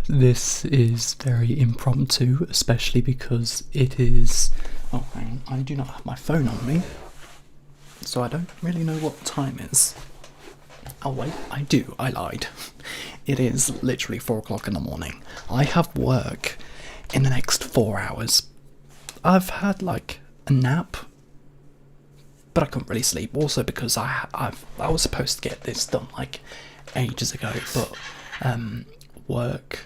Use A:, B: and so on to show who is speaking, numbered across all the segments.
A: This is very impromptu, especially because it is... Oh, hang on, I do not have my phone on me, so I don't really know what the time is. Oh wait, I do, I lied. It is literally 4 o'clock in the morning. I have work in the next 4 hours. I've had like a nap, but I couldn't really sleep. Also because I was supposed to get this done like ages ago, but work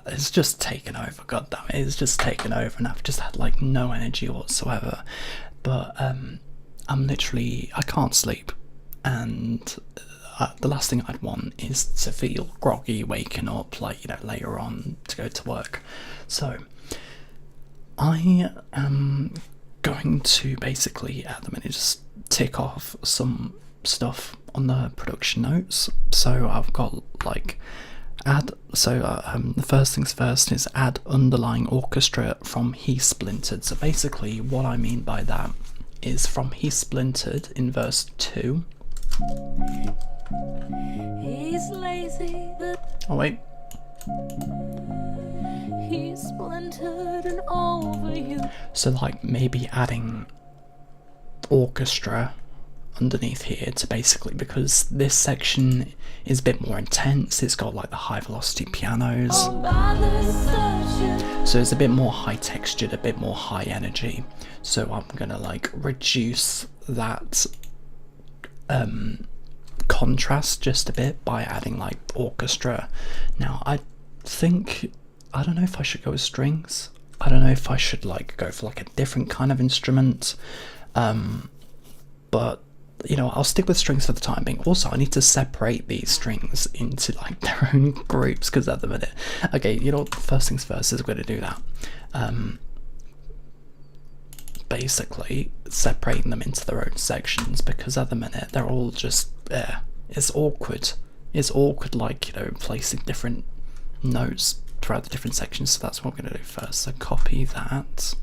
A: it's just taken over. God damn it, it's just taken over, and I've just had like no energy whatsoever. But I can't sleep, and the last thing I'd want is to feel groggy waking up, like, you know, later on to go to work. So I am going to basically at the minute just tick off some stuff on the production notes. So I've got like the first things first is add underlying orchestra from He Splintered. So basically what I mean by that is from He Splintered in verse 2. He's lazy, but oh wait, he's splintered and over you. So like maybe adding orchestra underneath here to basically, because this section is a bit more intense, it's got like the high velocity pianos, so it's a bit more high textured, a bit more high energy. So I'm gonna like reduce that contrast just a bit by adding like orchestra. Now I don't know if I should go with strings. I don't know if I should like go for like a different kind of instrument, but you know, I'll stick with strings for the time being. Also, I need to separate these strings into like their own groups, because at the minute, okay, you know, first things first is I'm going to do that. Basically separating them into their own sections, because at the minute they're all just it's awkward. It's awkward, like, you know, placing different notes throughout the different sections. So that's what I'm going to do first. So copy that.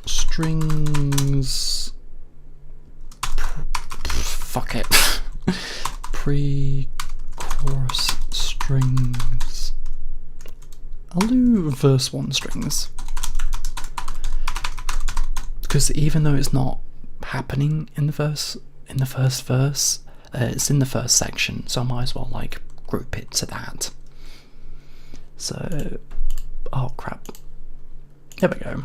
A: Strings. Fuck it. Pre-chorus strings. I'll do verse 1 strings, because even though it's not happening in the first verse, it's in the first section, so I might as well like group it to that. So, oh crap, there we go.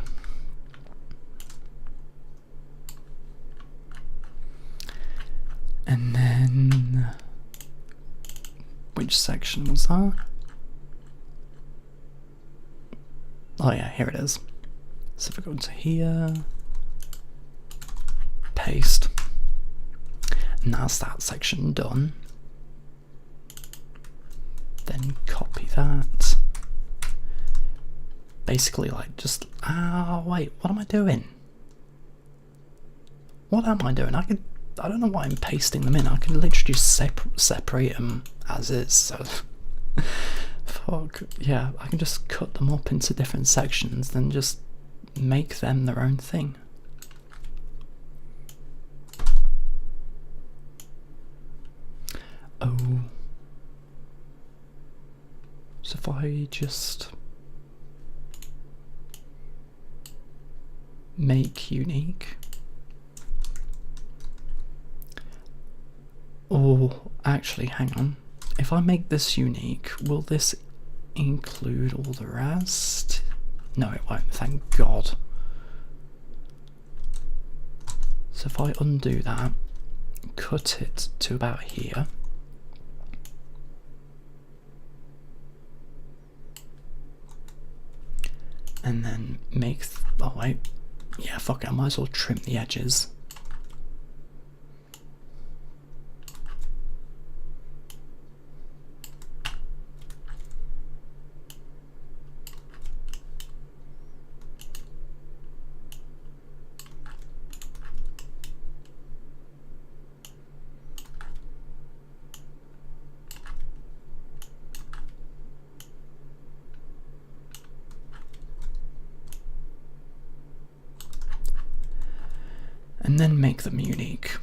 A: And then, which section was that? Oh yeah, here it is. So if we go into here, paste, and that's that section done. Then copy that. Basically like just, wait, what am I doing? What am I doing? I don't know why I'm pasting them in. I can literally just separate them as is. So fuck yeah, I can just cut them up into different sections, then just make them their own thing. Oh, so if I just make unique. Oh, actually, hang on. If I make this unique, will this include all the rest? No, it won't, thank God. So if I undo that, cut it to about here. And then make, oh wait, yeah, fuck it, I might as well trim the edges. And then make them unique.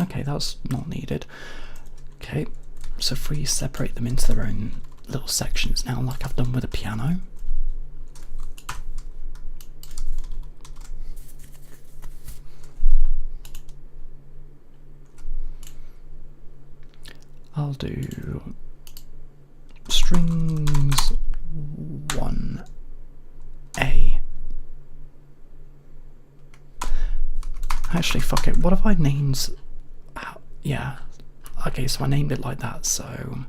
A: Okay, that's not needed. Okay, so if we separate them into their own little sections now, like I've done with the piano. I'll do strings 1A. Actually, fuck it. What if I named... yeah. Okay, so I named it like that, so...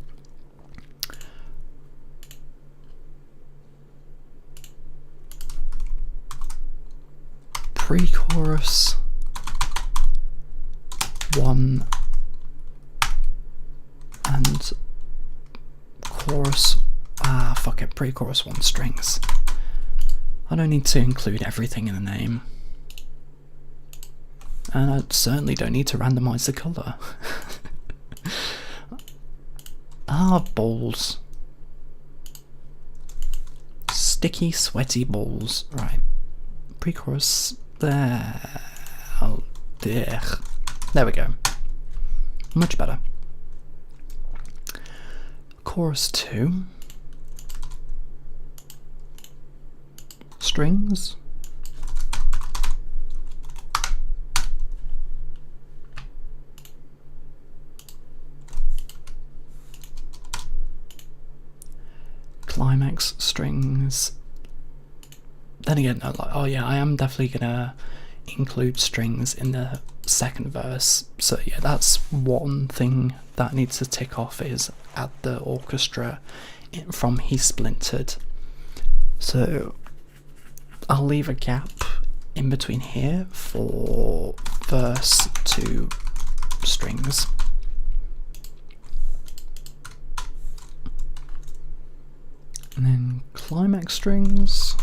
A: pre-chorus 1 and chorus, fuck it, pre-chorus 1 strings. I don't need to include everything in the name. And I certainly don't need to randomise the colour. Balls. Sticky, sweaty balls. Right. Pre-chorus there. Oh dear. There we go. Much better. Chorus 2. Strings. Climax strings. Then again, no, like, oh yeah, I am definitely gonna include strings in the second verse. So yeah, that's one thing that needs to tick off, is add the orchestra from He Splintered. So I'll leave a gap in between here for verse 2 strings. And then climax strings.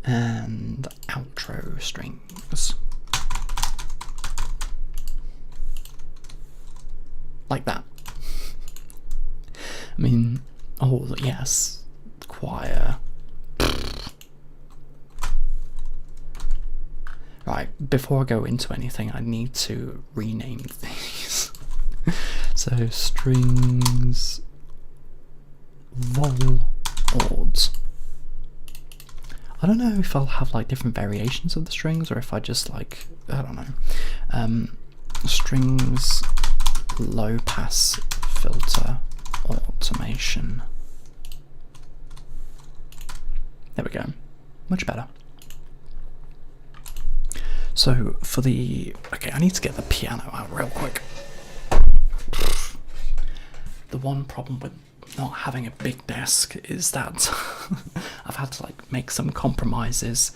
A: And outro strings. Like that. I mean, oh yes, choir. Right, before I go into anything, I need to rename these. So, strings, vol, ords. I don't know if I'll have like different variations of the strings, or if I just like, I don't know. Strings, low pass filter, automation. There we go. Much better. So for the, okay, I need to get the piano out real quick. The one problem with not having a big desk is that I've had to like make some compromises.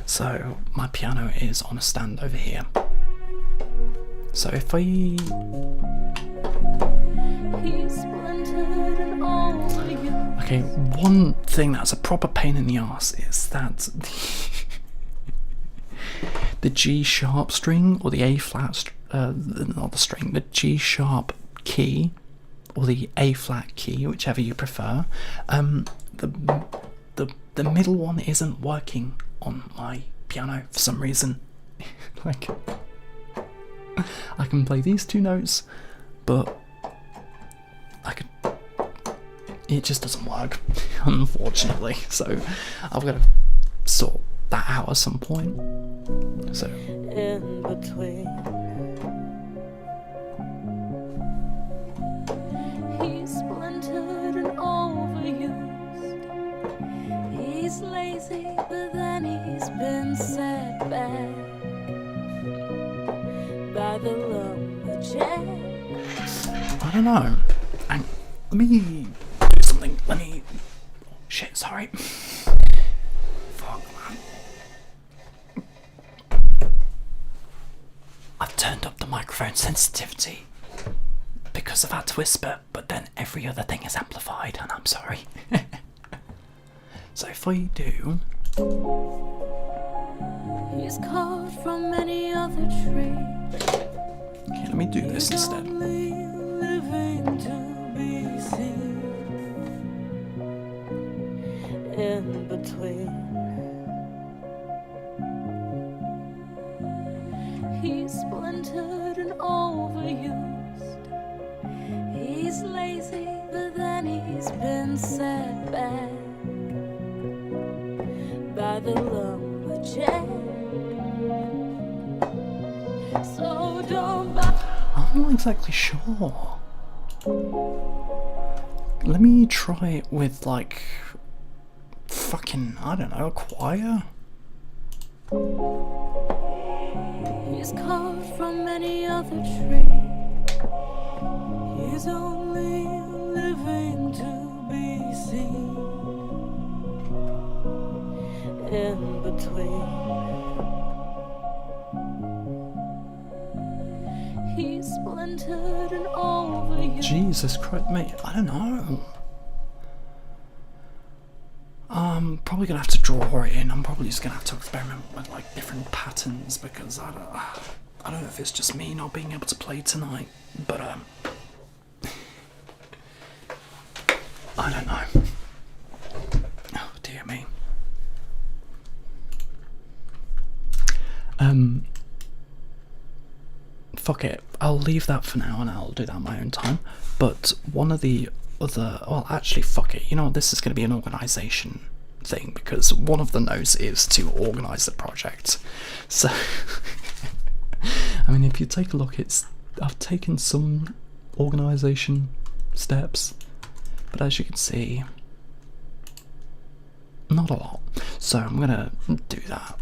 A: So my piano is on a stand over here. So if I... Okay, one thing that's a proper pain in the arse is that the G sharp string, or the A flat, not the string, the G sharp key, or the A flat key, whichever you prefer, the middle one isn't working on my piano for some reason. Like, I can play these two notes, but it just doesn't work, unfortunately. So I've got to sort that out at some point. So in between, he's splintered and overused. He's lazy, but then he's been set back by the lumberjack. I don't know. And let me do something. Let me. Oh, shit, sorry. Fuck, man. I've turned up the microphone sensitivity because I've had to whisper, but then every other thing is amplified, and I'm sorry. So if I do. He's carved from any other tree. Okay, let me do this instead. Living to be seen in between.
B: He's splintered and overused. He's lazy, but then he's been set back by the lumberjack. So don't buy.
A: I'm not exactly sure. Let me try it with, like, fucking, I don't know, a choir?
B: He's carved from any other tree. He's only living to be seen. In between, he's splintered and overused.
A: Jesus Christ, mate, I don't know. I'm probably gonna have to draw it in. I'm probably just gonna have to experiment with like different patterns because I don't know if it's just me not being able to play tonight, but I don't know. Oh dear me. Fuck it. I'll leave that for now and I'll do that on my own time. But one of the other, well, actually, fuck it. You know what? This is going to be an organisation thing because one of the notes is to organise the project. So, I mean, if you take a look, I've taken some organisation steps, but as you can see, not a lot. So I'm gonna do that.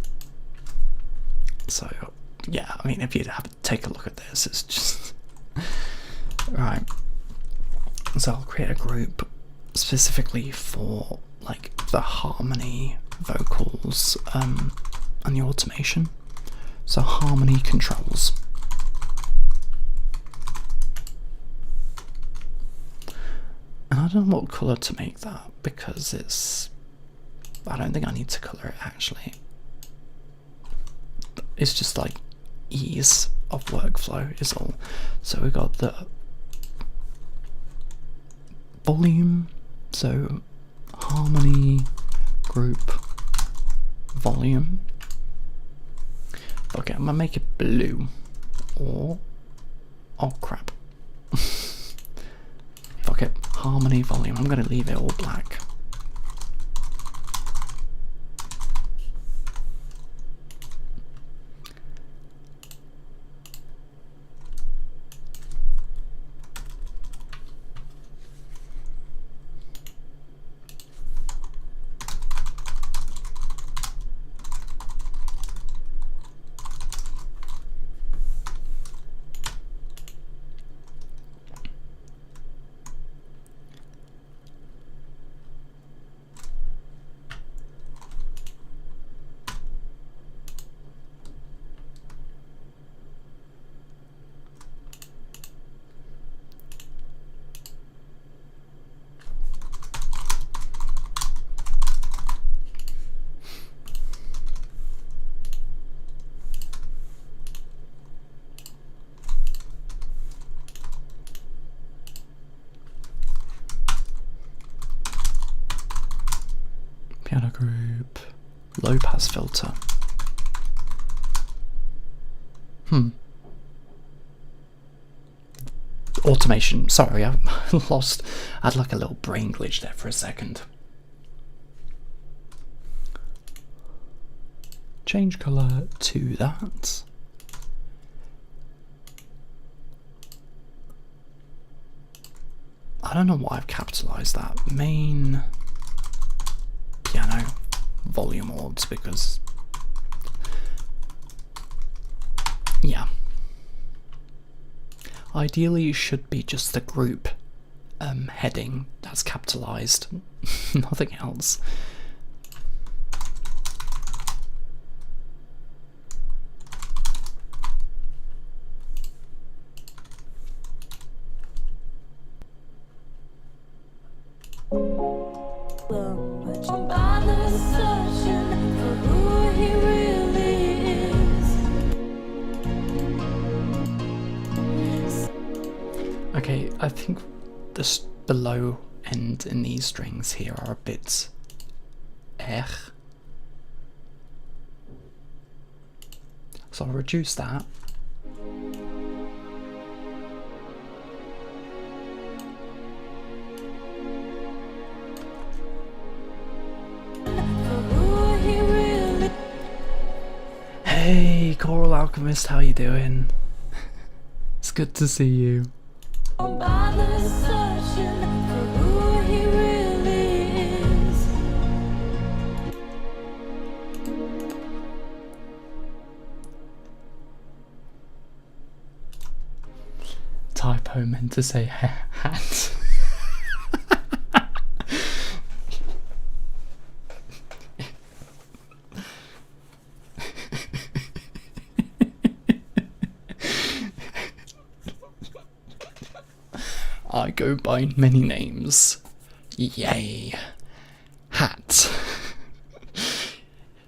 A: So yeah, I mean, if you have to take a look at this, it's just right. So I'll create a group specifically for like the harmony, vocals, and the automation. So harmony controls. And I don't know what colour to make that because I don't think I need to colour it actually. It's just like ease of workflow is all. So we got the volume, so harmony, group, volume. Okay, I'm gonna make it blue, or oh crap. Fuck it, harmony, volume. I'm gonna leave it all black. Piano group, low pass filter. Automation. Sorry, I lost. I had like a little brain glitch there for a second. Change colour to that. I don't know why I've capitalised that. Main piano volume odds because yeah, ideally it should be just the group heading that's capitalized, nothing else. Okay, I think the low end in these strings here are a bit so I'll reduce that Alchemist, how you doing? It's good to see you.
B: Bother searching for who he really is.
A: Typo, meant to say hat. I go by many names. Yay. Hat.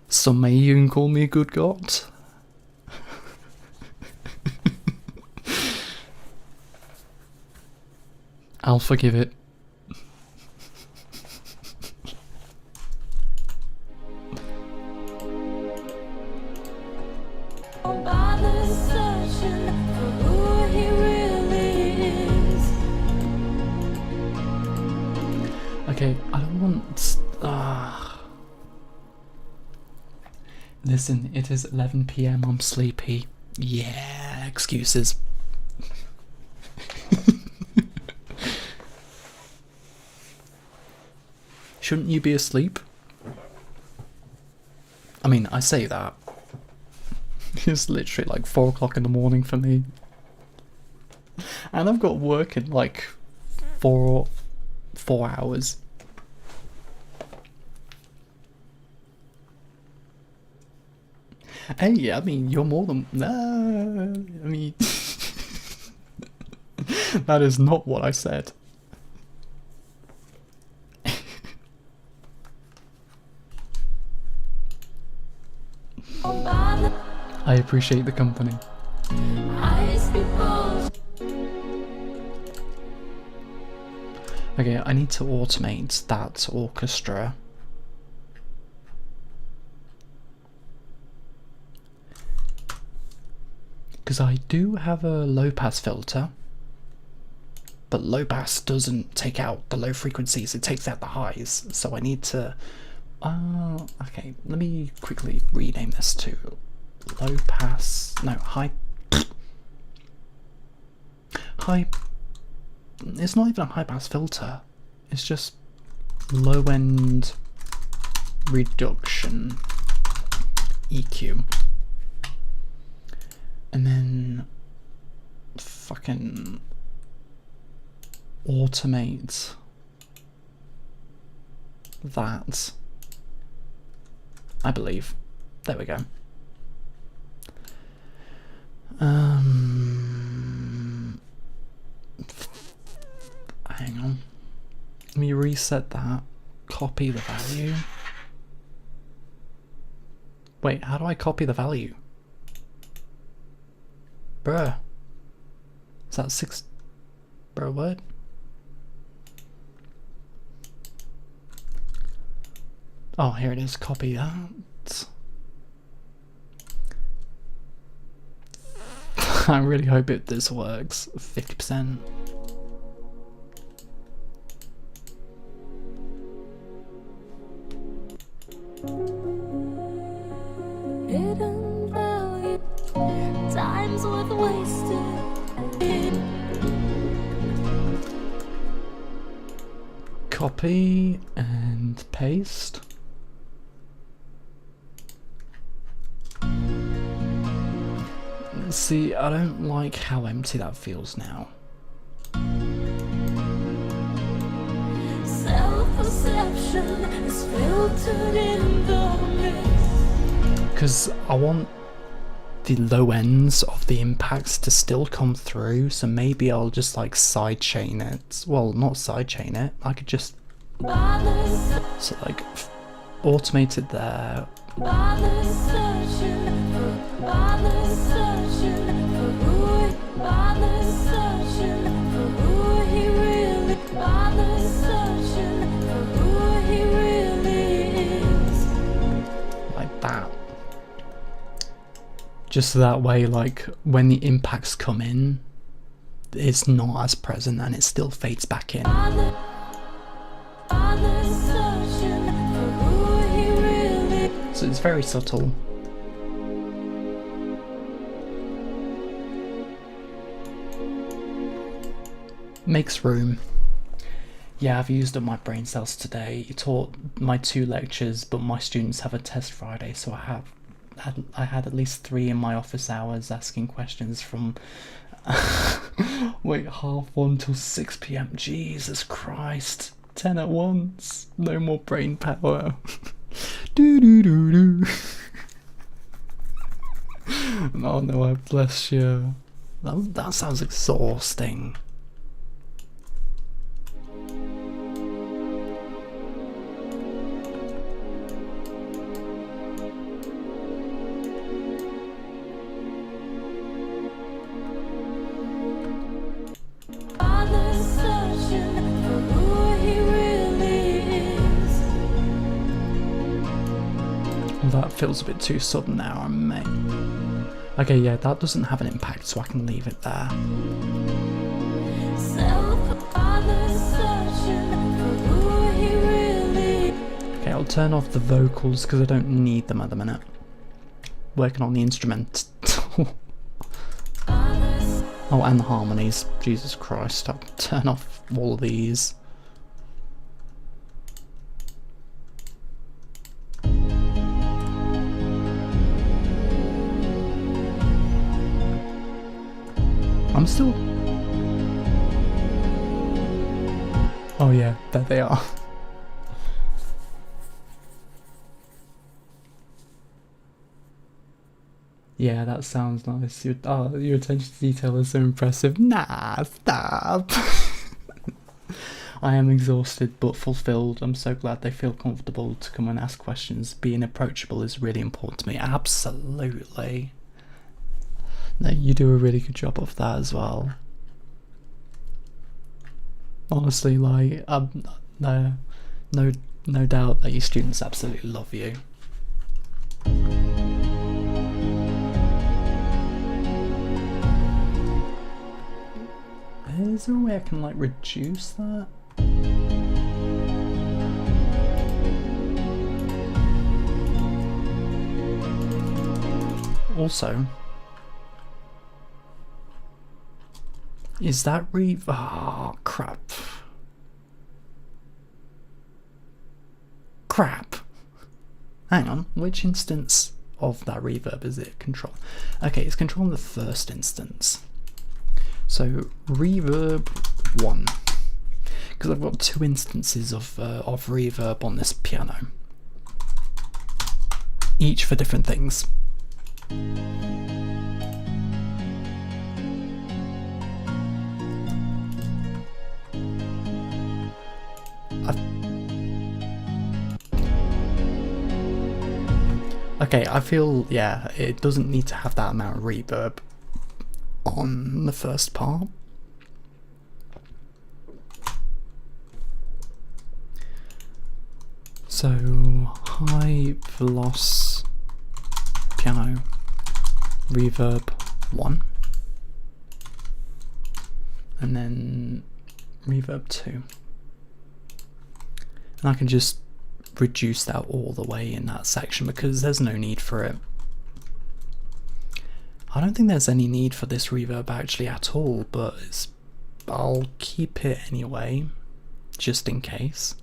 A: Some may even call me a good god. I'll forgive it.
B: Bother searching for who he really is.
A: Okay, I don't want. Listen, it is 11 PM. I'm sleepy. Yeah, excuses. Shouldn't you be asleep? I mean, I say that. It's literally like 4 o'clock in the morning for me. And I've got work in like 4 hours. Hey, I mean, you're more than... I mean... That is not what I said. I appreciate the company. Okay, I need to automate that orchestra. Because I do have a low pass filter, but low pass doesn't take out the low frequencies, it takes out the highs. So I need to... okay, let me quickly rename this to low pass... no, high... high... It's not even a high pass filter, it's just low end reduction EQ. And then fucking automate that, I believe. There we go. Hang on. Let me reset that. Copy the value. Wait, how do I copy the value? Bruh. Is that 6? Bruh, what? Oh, here it is. Copy that. I really hope this works. 50%.
B: Hidden value, time's worth wasted.
A: Copy and paste. See, I don't like how empty that feels now.
B: Self-perception is filtered in the mist.
A: Because I want the low ends of the impacts to still come through, so maybe I'll just like sidechain it. Well, not sidechain it, I could just so like automate it there.
B: Bother searching for, bother searching for who, bother searching for who he really, bother searching for who he really is.
A: Like that. Just so that way, like, when the impacts come in, it's not as present and it still fades back in.
B: Bother searching for who he really.
A: So it's very subtle. Makes room. Yeah, I've used up my brain cells today. You taught my 2 lectures, but my students have a test Friday, so I had at least 3 in my office hours asking questions from wait, 1:30 till 6 p.m. Jesus Christ. 10 at once. No more brain power. do do do do. Oh no, I bless you. That sounds exhausting.
B: Father's searching for who he really is.
A: Well, that feels a bit too sudden now, I may. Okay, yeah, that doesn't have an impact, so I can leave it there.
B: Father's searching for who he really is.
A: Okay, I'll turn off the vocals because I don't need them at the minute. Working on the instrument. Oh, and the harmonies. Jesus Christ, I'll turn off all of these. I'm still... Oh yeah, there they are. Yeah, that sounds nice. Your attention to detail is so impressive. Nah, stop. I am exhausted but fulfilled. I'm so glad they feel comfortable to come and ask questions. Being approachable is really important to me. Absolutely. No, you do a really good job of that as well. Honestly, like, no doubt that your students absolutely love you. Is there a way I can like reduce that? Also, is that oh, crap. Crap. Hang on, which instance of that reverb is it control? Okay, it's controlling the first instance. So reverb 1, because I've got 2 instances of reverb on this piano, each for different things. Okay, I feel, yeah, it doesn't need to have that amount of reverb on the first part. So high veloc piano reverb 1 and then reverb 2, and I can just reduce that all the way in that section because there's no need for it. I don't think there's any need for this reverb actually at all, but I'll keep it anyway, just in case.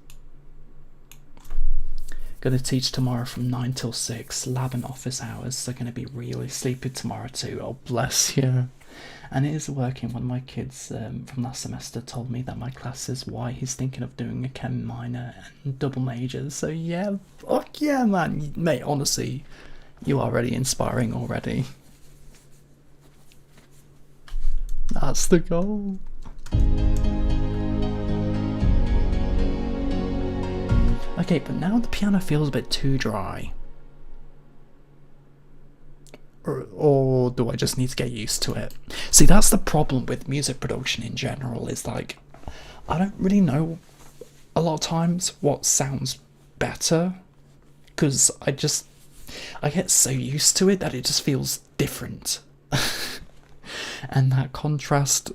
A: Gonna teach tomorrow from 9 till 6, lab and office hours, so gonna be really sleepy tomorrow too, oh bless you. And it is working. One of my kids from last semester told me that my class is why he's thinking of doing a chem minor and double majors, so yeah, fuck yeah man, mate, honestly, you are really inspiring already. That's the goal. Okay, but now the piano feels a bit too dry. Or do I just need to get used to it? See, that's the problem with music production in general, is like, I don't really know a lot of times what sounds better, because I get so used to it that it just feels different. And that contrast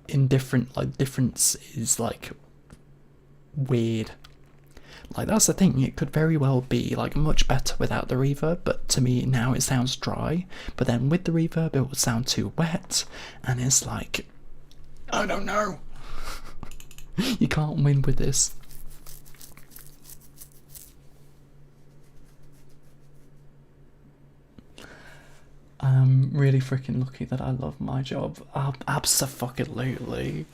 A: in difference is like weird. Like, that's the thing, it could very well be like much better without the reverb, but to me now it sounds dry, but then with the reverb it would sound too wet, and it's like, I don't know, You can't win with this. I'm really freaking lucky that I love my job. Abso-fucking-lutely.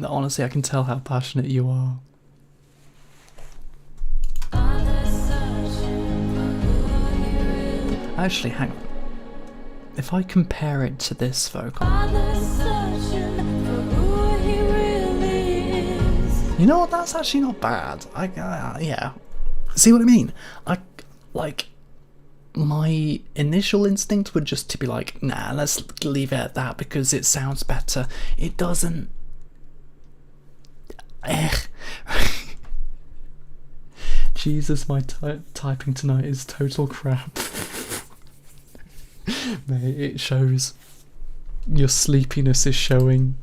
A: Honestly, I can tell how passionate you are. Actually, hang on. If I compare it to this vocal, you know what? That's actually not bad. Yeah. See what I mean? My initial instinct would just to be like, nah, let's leave it at that because it sounds better. It doesn't. Jesus, my typing tonight is total crap. Mate, it shows. Your sleepiness is showing.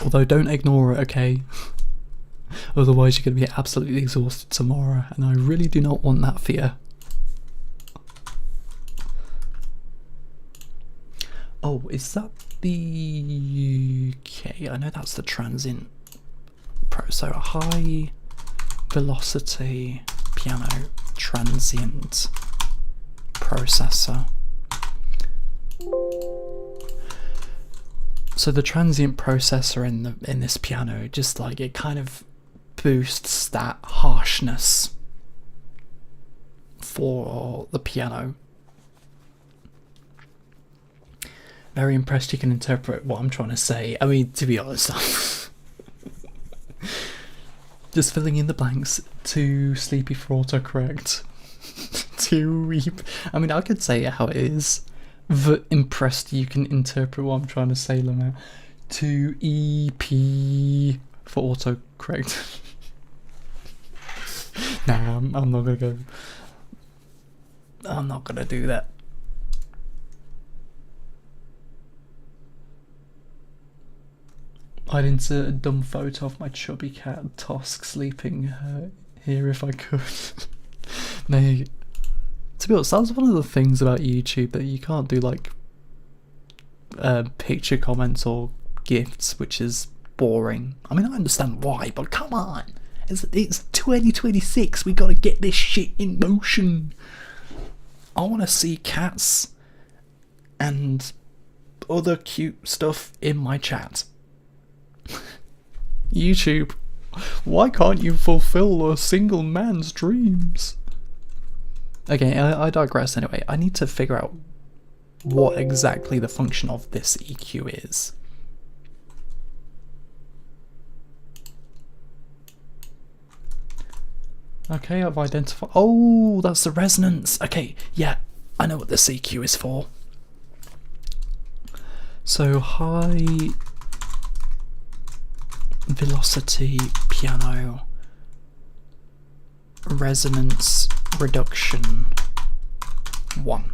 A: Although don't ignore it, okay? Otherwise you're going to be absolutely exhausted tomorrow, and I really do not want that for you. Oh, is that the... Okay, I know that's the transient pro. So a high velocity piano transient processor. So the transient processor in this piano, just like it kind of boosts that harshness for the piano. Very impressed you can interpret what I'm trying to say. I mean, to be honest, just filling in the blanks. Too sleepy for autocorrect. Too weep. I mean, I could say it how it is. Impressed you can interpret what I'm trying to say, Lamar. To EP for autocorrect. Nah, I'm not gonna go. I'm not gonna do that. I'd insert a dumb photo of my chubby cat Tosk sleeping here if I could. Mate, to be honest, that's one of the things about YouTube that you can't do like picture comments or gifts, which is boring. I mean, I understand why, but come on, it's 2026. We gotta get this shit in motion. I want to see cats and other cute stuff in my chat. YouTube, why can't you fulfill a single man's dreams? Okay, I digress anyway. I need to figure out what exactly the function of this EQ is. Okay, I've identified. Oh, that's the resonance. Okay, yeah, I know what this EQ is for. So, high velocity piano resonance reduction 1.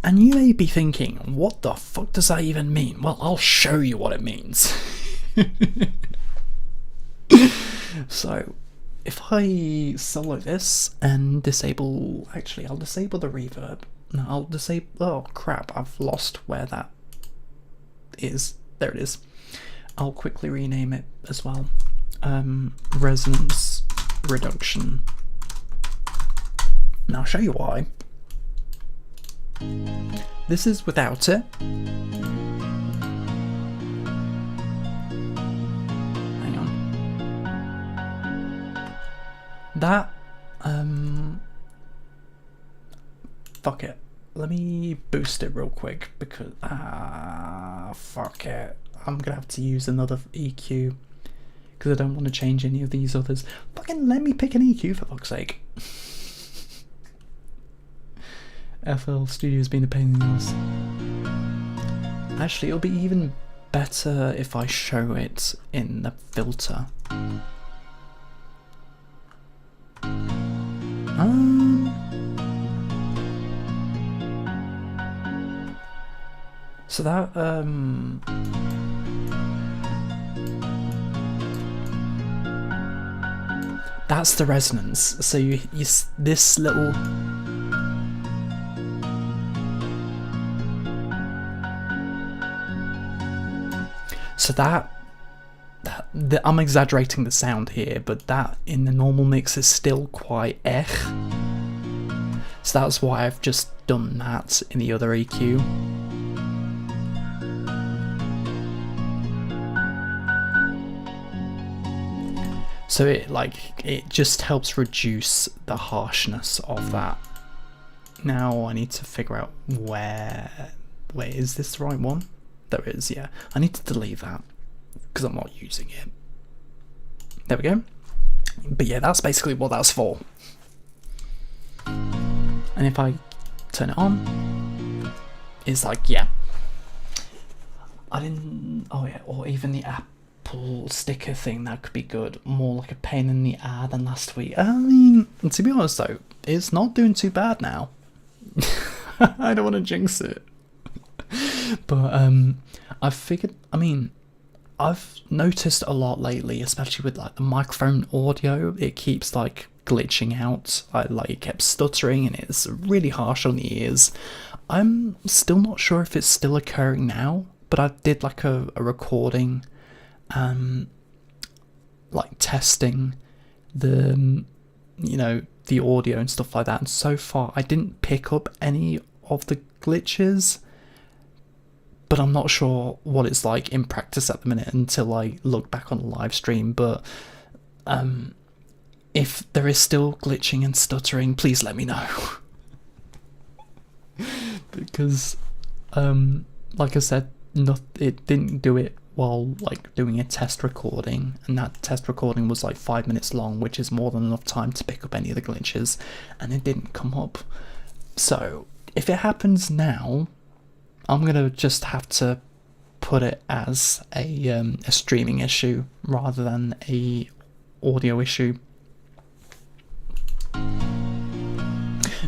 A: And you may be thinking, what the fuck does that even mean? Well, I'll show you what it means. So, if I solo this and disable... Actually, I'll disable the reverb. No, I'll disable... Oh, crap, I've lost where that is. There it is. I'll quickly rename it as well. Resonance reduction. Now I'll show you why. This is without it. Hang on. That fuck it. Let me boost it real quick because fuck it. I'm gonna have to use another EQ because I don't want to change any of these others. Fucking let me pick an EQ for fuck's sake. FL Studio's been a pain in the ass. Actually, it'll be even better if I show it in the filter. So that that's the resonance. So you this little So I'm exaggerating the sound here, but that in the normal mix is still quite so that's why I've just done that in the other EQ. So it just helps reduce the harshness of that. Now I need to figure out where is this the right one? There it is, yeah. I need to delete that because I'm not using it. There we go. But yeah, that's basically what that's for. And if I turn it on, it's like, yeah. I didn't, oh yeah, or even the Apple sticker thing, that could be good. More like a pain in the ass than last week. I mean, to be honest though, it's not doing too bad now. I don't want to jinx it. But I've figured, I mean, I've noticed a lot lately, especially with like the microphone audio, it keeps like glitching out, like it kept stuttering and it's really harsh on the ears. I'm still not sure if it's still occurring now, but I did like a recording like testing the the audio and stuff like that, and so far I didn't pick up any of the glitches, but I'm not sure what it's like in practice at the minute until I look back on the live stream. But if there is still glitching and stuttering, please let me know. Because like I said, it didn't do it while like doing a test recording, and that test recording was like 5 minutes long, which is more than enough time to pick up any of the glitches, and it didn't come up. So if it happens now, I'm gonna just have to put it as a streaming issue rather than a audio issue.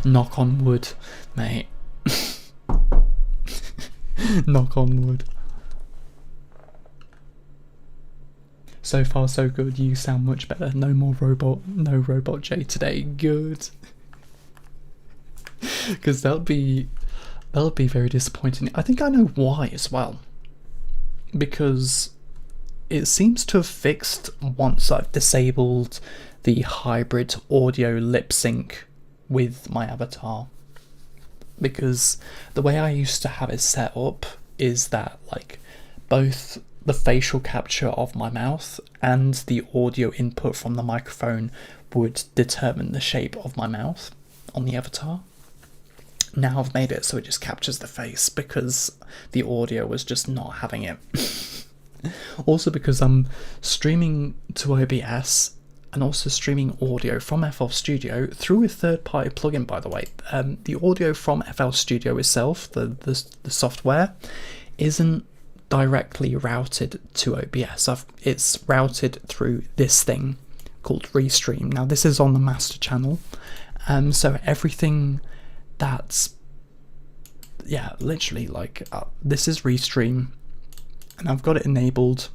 A: Knock on wood, mate. Knock on wood. So far so good, you sound much better. No robot J today, good. Because that'll be very disappointing. I think I know why as well. Because it seems to have fixed once I've disabled the hybrid audio lip sync with my avatar. Because the way I used to have it set up is that like both the facial capture of my mouth and the audio input from the microphone would determine the shape of my mouth on the avatar. Now I've made it so it just captures the face because the audio was just not having it. Also because I'm streaming to OBS and also streaming audio from FL Studio through a third-party plugin, by the way. The audio from FL Studio itself, the software, isn't directly routed to OBS. It's routed through this thing called Restream. Now this is on the master channel, so everything that's, yeah, literally like this is Restream, and I've got it enabled.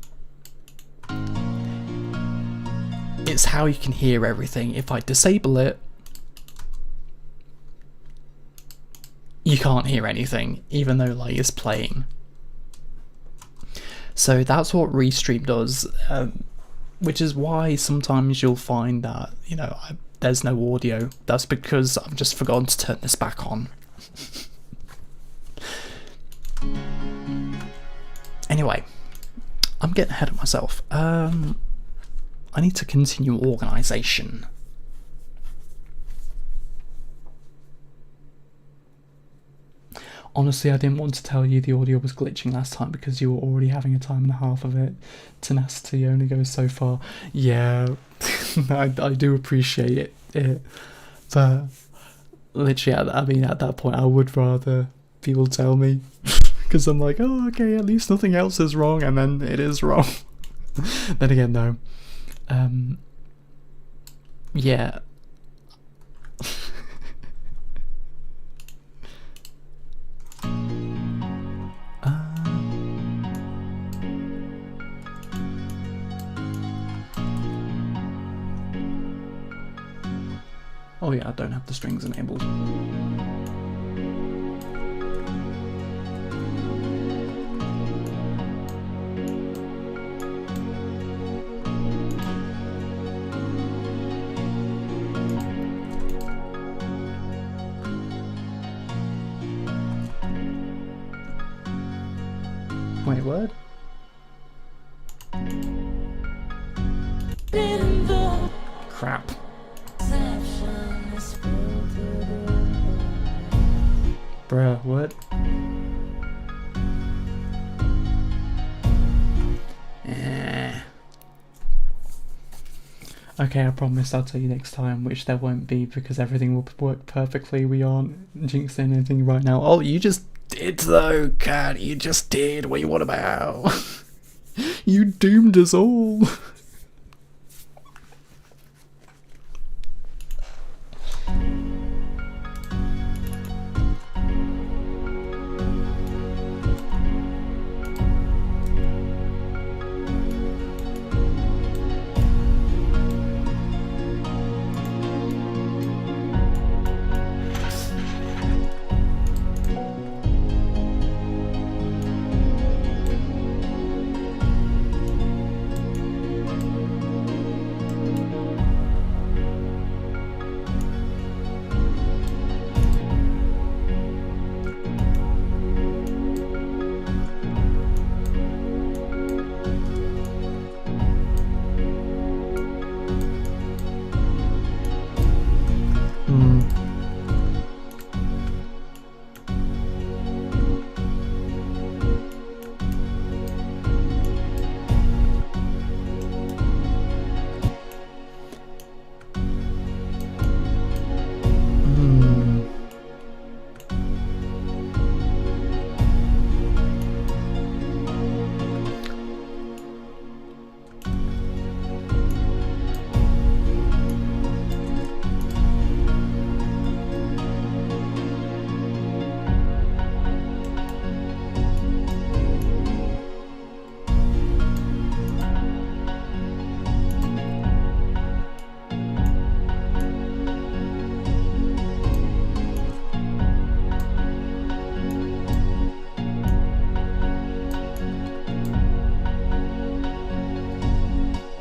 A: It's how you can hear everything. If I disable it, you can't hear anything, even though like it's playing. So that's what Restream does, which is why sometimes you'll find that, there's no audio. That's because I've just forgotten to turn this back on. Anyway, I'm getting ahead of myself. I need to continue organisation. Honestly, I didn't want to tell you the audio was glitching last time because you were already having a time and a half of it. Tenacity only goes so far. Yeah, I do appreciate it. But literally, I mean, at that point, I would rather people tell me. Because I'm like, oh, okay, at least nothing else is wrong, and then it is wrong. Then again, no. Yeah. Oh yeah, I don't have the strings enabled. Wait, word?
B: In the
A: Crap.
B: perception is filtered.
A: Bruh, what? Okay, I promise I'll tell you next time, which there won't be because everything will work perfectly. We aren't jinxing anything right now. Oh, you just did though, Cat. You just did. What you want about? You doomed us all.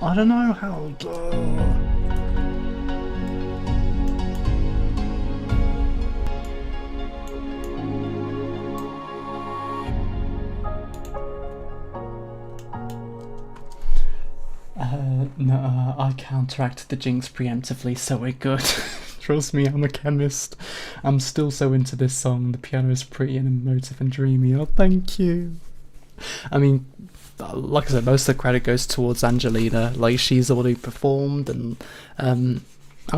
A: I don't know how. No, I counteracted the jinx preemptively, so we're good. Trust me, I'm a chemist. I'm still so into this song. The piano is pretty and emotive and dreamy. Oh, thank you. I mean, like I said, most of the credit goes towards Angelina. Like, she's already performed, and I'm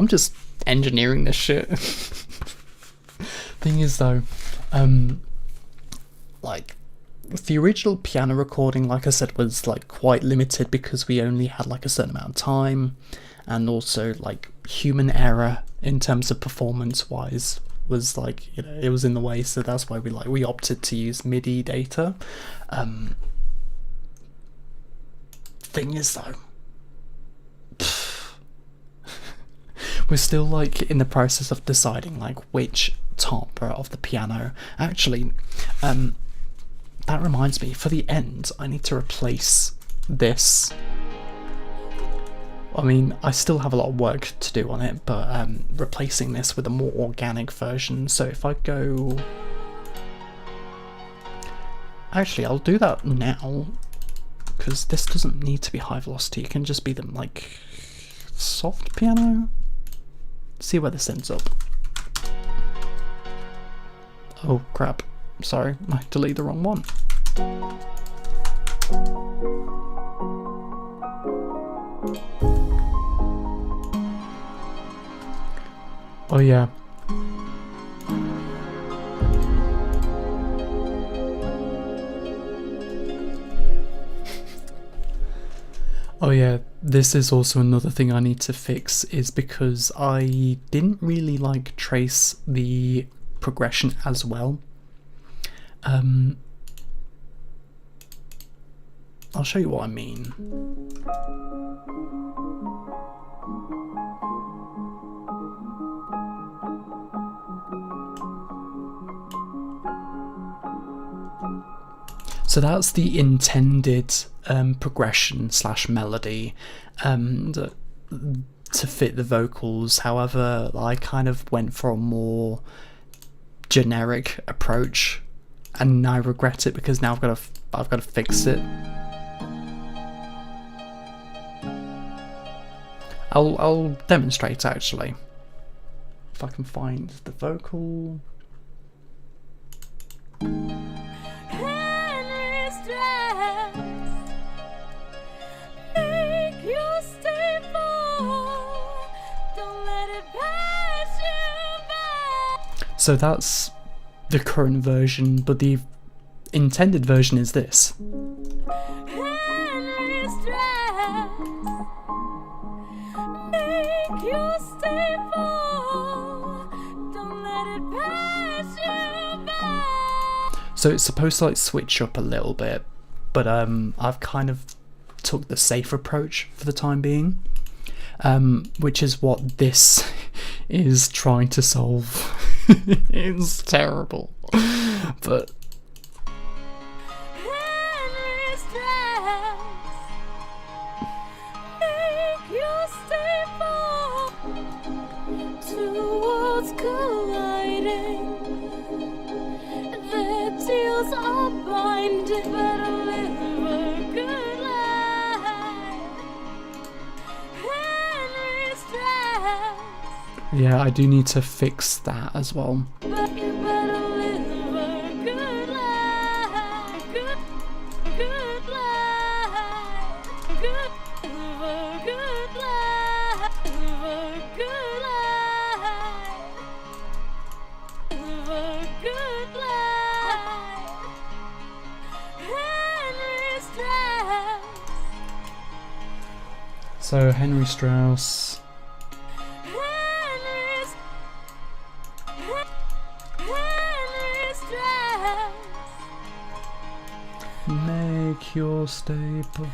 A: just engineering this shit. Thing is, though, like, the original piano recording, like I said, was like quite limited because we only had like a certain amount of time, and also like human error in terms of performance wise was like, you know, it was in the way, so that's why we opted to use MIDI data. Thing is though, we're still like in the process of deciding like which top of the piano. Actually, that reminds me, for the end, I need to replace this. I mean, I still have a lot of work to do on it, but replacing this with a more organic version. So if I go... Actually, I'll do that now, because this doesn't need to be high velocity. It can just be the, like, soft piano. See where this ends up. Oh, crap. Sorry, I deleted the wrong one. Oh yeah. Oh yeah, this is also another thing I need to fix, is because I didn't really like trace the progression as well. I'll show you what I mean. So that's the intended progression / melody to fit the vocals. However, I kind of went for a more generic approach, and I regret it because now I've got to but I've got to fix it. I'll demonstrate actually. If I can find the vocal.
B: Henry Strauss, make you stay for, don't let it pass you by.
A: So that's the current version, but the intended version is this.
B: Henry Strauss, make you stay for, don't let it pass you by.
A: So it's supposed to like switch up a little bit, but I've kind of took the safe approach for the time being, which is what this is trying to solve. It's terrible, but
B: Henry Strauss, make you stay for, two worlds colliding, their tears are binding, better live a good life. Henry Strauss,
A: yeah, I do need to fix that as well.
B: but you better live a good life, good life, live a good life, live a good life, live a good life. Henry Strauss,
A: So Henry Strauss.
B: Henry Strauss,
A: Make your staple.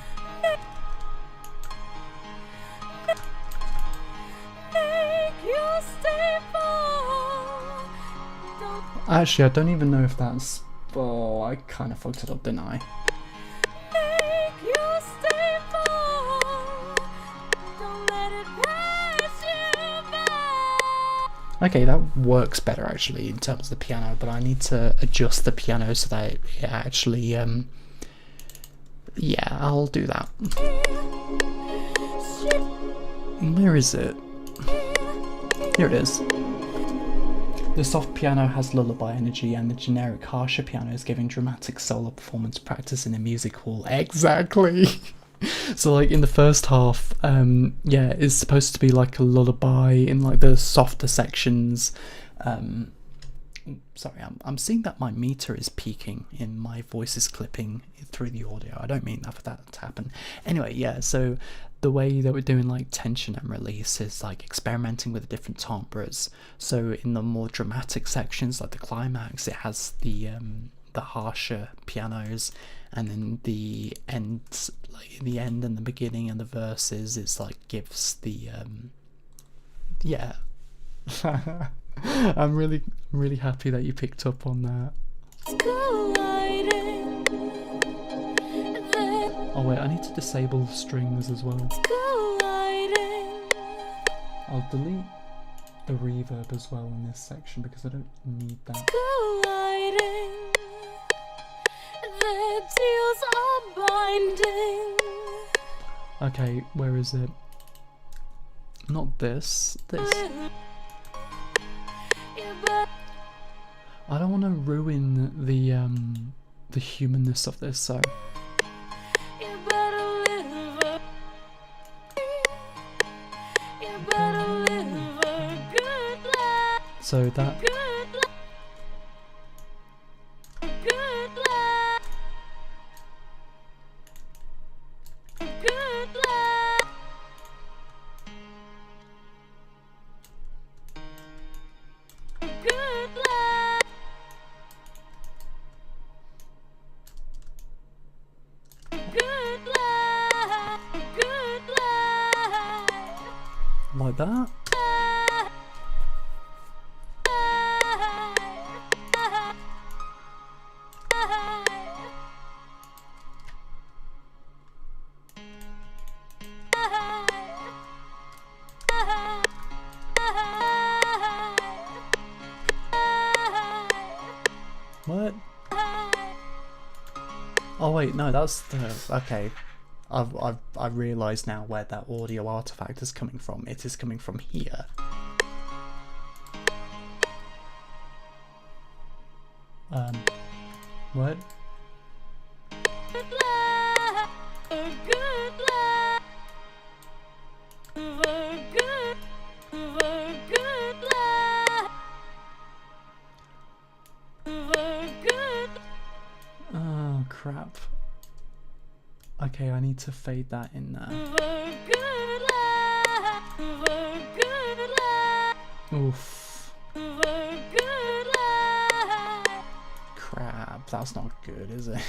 B: make you stay for, don't
A: Actually, I don't even know if that's. Oh, I kind of fucked it up, didn't I?
B: make you stay for, don't let it pass you by.
A: Okay, that works better actually in terms of the piano, but I need to adjust the piano so that it actually. Yeah, I'll do that. Where is it? Here it is. The soft piano has lullaby energy, and the generic harsher piano is giving dramatic solo performance practice in a music hall. Exactly. So like in the first half, yeah, it's supposed to be like a lullaby in like the softer sections. Sorry, I'm seeing that my meter is peaking and my voice is clipping through the audio. I don't mean that for that to happen. Anyway, yeah, so the way that we're doing like tension and release is like experimenting with the different timbres. So in the more dramatic sections, like the climax, it has the harsher pianos, and then the end, like the end and the beginning and the verses, it's like gives the yeah. I'm really happy that you picked up on that.
B: Colliding,
A: Oh wait, I need to disable the strings as well.
B: colliding,
A: I'll delete the reverb as well in this section because I don't need that.
B: colliding, their tears are binding.
A: Okay, where is it? Not this. This.
B: You better
A: I don't want to ruin the humanness of this, so
B: You better live a, you better live a good life,
A: so that
B: good life, good life, good life, good life, good life, good life.
A: like that. What? Oh wait, no, that's the okay. I've realised now where that audio artifact is coming from. It is coming from here. What?
B: Good life, a good life, a good life, a good.
A: Oh crap. Okay, I need to fade that in there. Oof. Crap, that's not good, is it?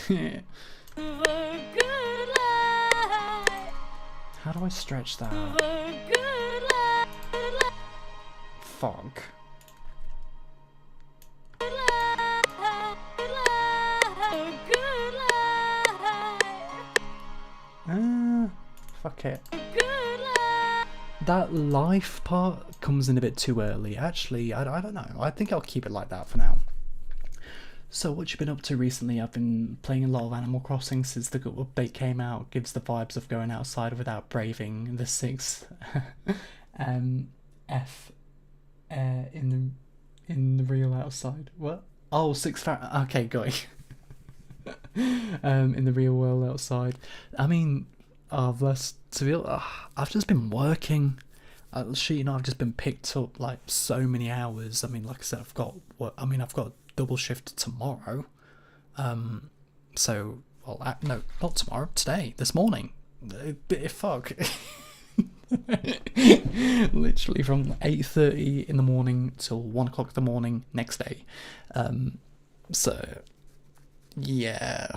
A: How do I stretch that? Fuck. Fuck it. That life part comes in a bit too early. Actually, I don't know. I think I'll keep it like that for now. So what you been up to recently? I've been playing a lot of Animal Crossing since the update came out. Gives the vibes of going outside without braving the 6 F in the real outside. What? Oh, 6 Fahrenheit. Okay, going. In the real world outside. I mean, I've just been working. I've just been picked up like so many hours. I mean, like I said, I've got double shift tomorrow. No, not tomorrow. Today, this morning. Fuck. Literally from 8:30 in the morning till 1 o'clock in the morning next day. So yeah.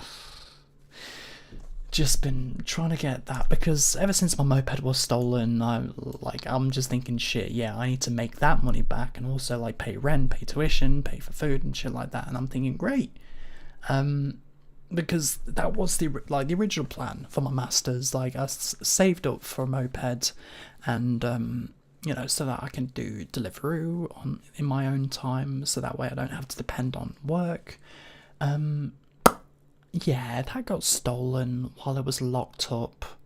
A: Just been trying to get that because ever since my moped was stolen, I'm just thinking, shit, yeah, I need to make that money back and also like pay rent, pay tuition, pay for food and shit like that. And I'm thinking, great, because that was the original plan for my masters. Like I saved up for a moped, and so that I can do Deliveroo in my own time, so that way I don't have to depend on work. Yeah, that got stolen while it was locked up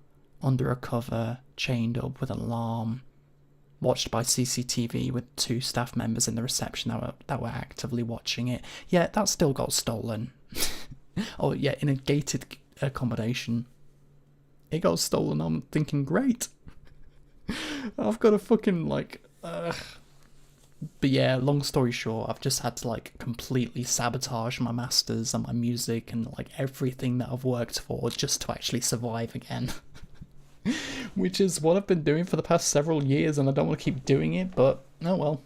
A: under a cover, chained up with an alarm, watched by CCTV with 2 staff members in the reception that were actively watching it. Yeah, that still got stolen. Oh yeah, in a gated accommodation. It got stolen. I'm thinking, great. I've got a fucking But yeah, long story short, I've just had to completely sabotage my masters and my music and everything that I've worked for just to actually survive again. Which is what I've been doing for the past several years, and I don't want to keep doing it, but oh well.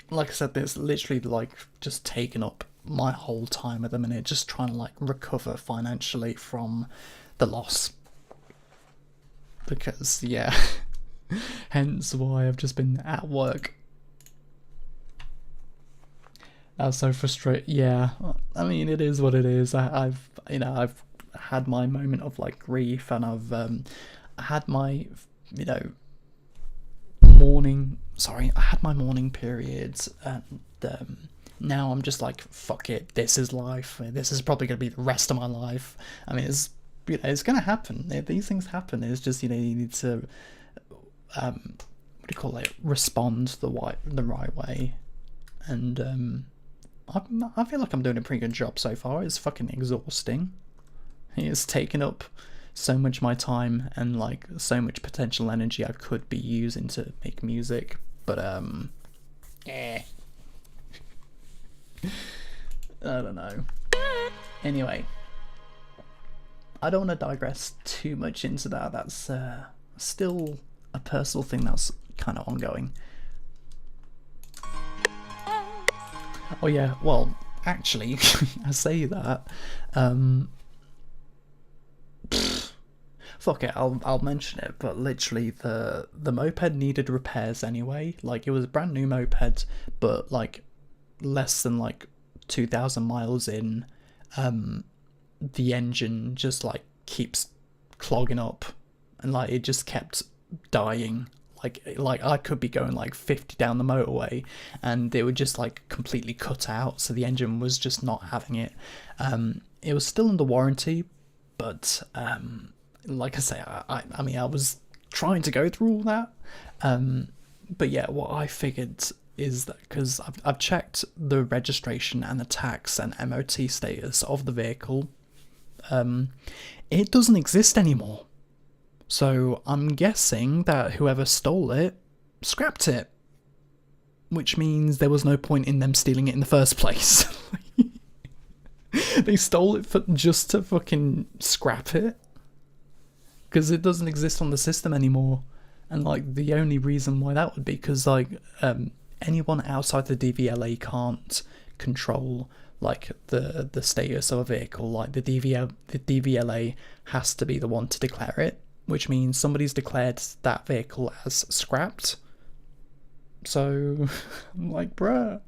A: Like I said, there's literally just taken up my whole time at the minute, just trying to recover financially from the loss. Because, yeah, hence why I've just been at work. That's so frustrating. Yeah, I mean, it is what it is. I've had my moment of grief, and I've had my I had my mourning periods, and now I'm just fuck it. This is life. This is probably gonna be the rest of my life. I mean, it's gonna happen. These things happen. It's just you need to respond the right way. And I feel like I'm doing a pretty good job so far. It's fucking exhausting. It's taken up so much of my time and so much potential energy I could be using to make music, but I don't know. Anyway, I don't want to digress too much into that. That's still a personal thing that's kind of ongoing. Oh yeah, well, actually, I say that. Fuck it, I'll mention it. But literally, the moped needed repairs anyway. It was a brand new moped, but less than 2,000 miles in, the engine just keeps clogging up, and it just kept dying like I could be going like 50 down the motorway and it would just like completely cut out, so the engine was just not having it. It was still under warranty, but like I say, I mean I was trying to go through all that, but yeah, what I figured is that because I've checked the registration and the tax and MOT status of the vehicle, it doesn't exist anymore. So I'm guessing that whoever stole it scrapped it, which means there was no point in them stealing it in the first place. They stole it just to fucking scrap it, because it doesn't exist on the system anymore. And like the only reason why that would be because like anyone outside the DVLA can't control like the status of a vehicle. Like the DVLA has to be the one to declare it, which means somebody's declared that vehicle as scrapped. So I'm like, bruh.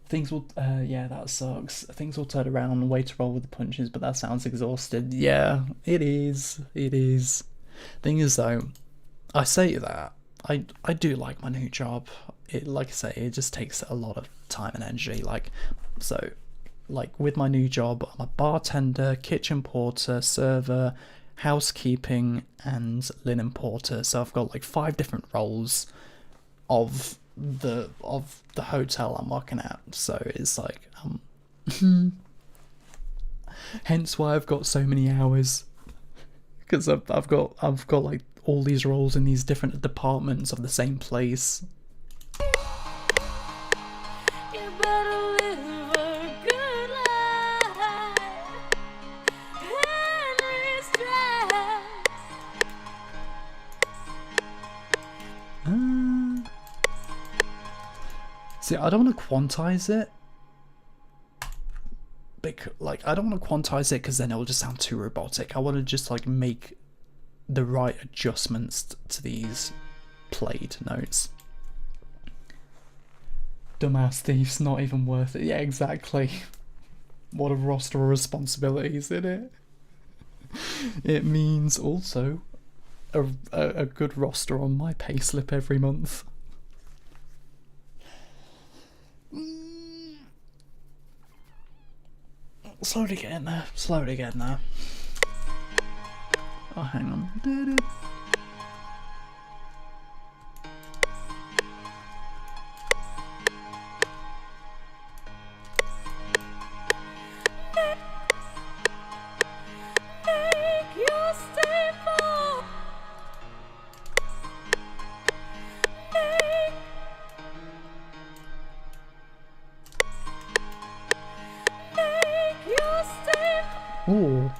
A: Things will, yeah, that sucks. Things will turn around, way to roll with the punches, but that sounds exhausted. Yeah, it is. It is. Thing is, though, I say that I do like my new job. It, like I say, it just takes a lot of time and energy. Like, so, like with my new job, I'm a bartender, kitchen porter, server, housekeeping, and linen porter. So I've got like 5 different roles of the hotel I'm working at. So it's like hence why I've got so many hours, because I've got like all these roles in these different departments of the same place.
B: You better live a good life. Henry Strauss.
A: See, I don't want to quantize it. Like, I don't want to quantize it because then it'll just sound too robotic. I want to just like make the right adjustments to these played notes. Dumbass thief's not even worth it. Yeah, exactly. What a roster of responsibilities, isn't it? It means also a good roster on my payslip every month. Slowly getting there. Slowly getting there. Oh, hang on.
B: Make you stay for. Make you stay.
A: Oh.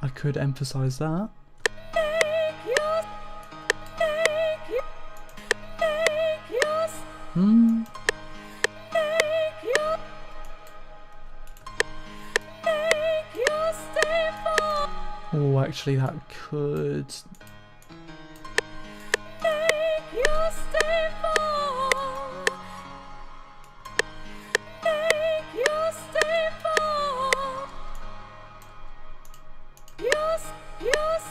A: I could emphasize that.
B: Make you. Make you. Make you.
A: Hmm.
B: Make you. Make you stay for.
A: Oh, actually, that could.
B: Make you stay for. Make you stay for. Yes.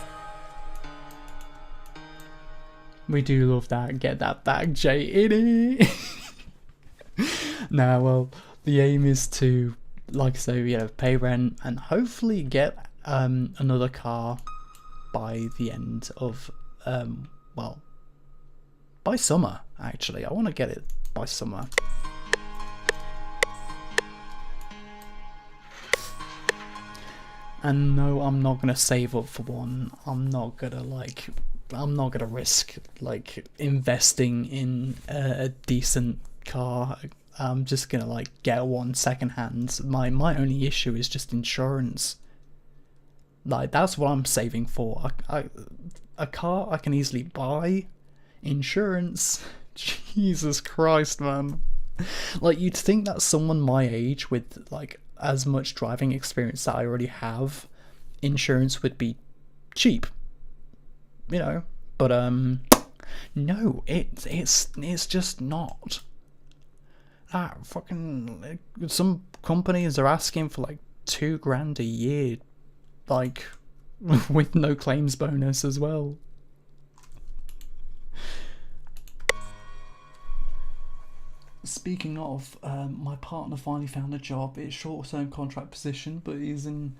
A: We do love that. Get that back, Jay. Itty. Nah, well, the aim is to, like I say, yeah, pay rent and hopefully get another car by the end of well, by summer. Actually, I want to get it by summer. And no, I'm not gonna save up for one. I'm not gonna risk like investing in a decent car. I'm just gonna like get one secondhand. My only issue is just insurance. Like, that's what I'm saving for. A car I can easily buy. Insurance, Jesus Christ, man. Like, you'd think that someone my age with like as much driving experience that I already have, insurance would be cheap, you know. But no, it's just not. That fucking, some companies are asking for like $2,000 a year like, with no claims bonus as well. Speaking of, my partner finally found a job. It's short-term contract position, but it's in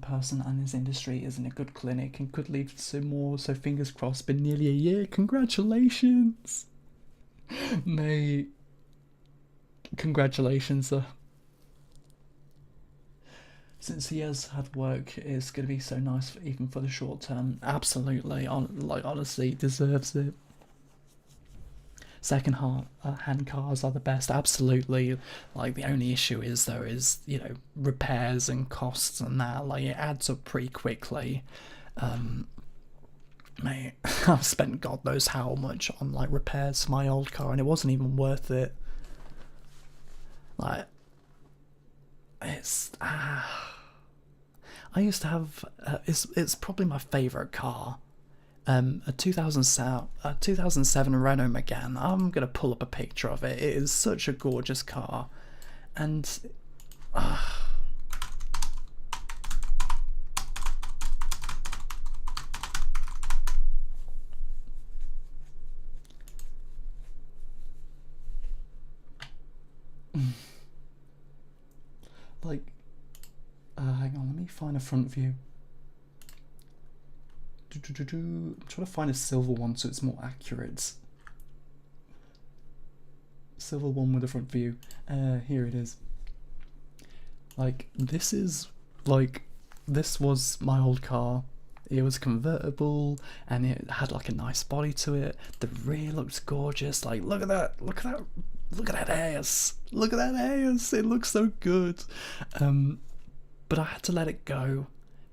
A: person, and his industry is in a good clinic and could lead to more. So fingers crossed. Been nearly a year. Congratulations, mate. Congratulations, since he has had work, it's going to be so nice, even for the short term. Absolutely, honestly, deserves it. Hand cars are the best, absolutely. Like, the only issue is, though, is, you know, repairs and costs and that. Like, it adds up pretty quickly. Mate, I've spent God knows how much on, like, repairs to my old car, and it wasn't even worth it. Like, it's I used to have it's probably my favourite car, a 2007 Renault Megane. I'm gonna pull up a picture of it. It is such a gorgeous car, and like, hang on, let me find a front view. I'm trying to find a silver one so it's more accurate. Silver one with a front view. Here it is. Like, this was my old car. It was convertible, and it had like a nice body to it. The rear looks gorgeous. Like, look at that ass. Look at that ass. It looks so good. But I had to let it go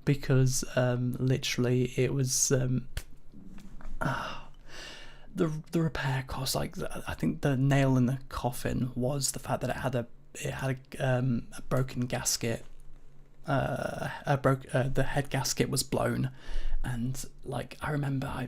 A: because literally it was the repair cost. Like, I think the nail in the coffin was the fact that it had a broken gasket. The head gasket was blown, and like, I remember I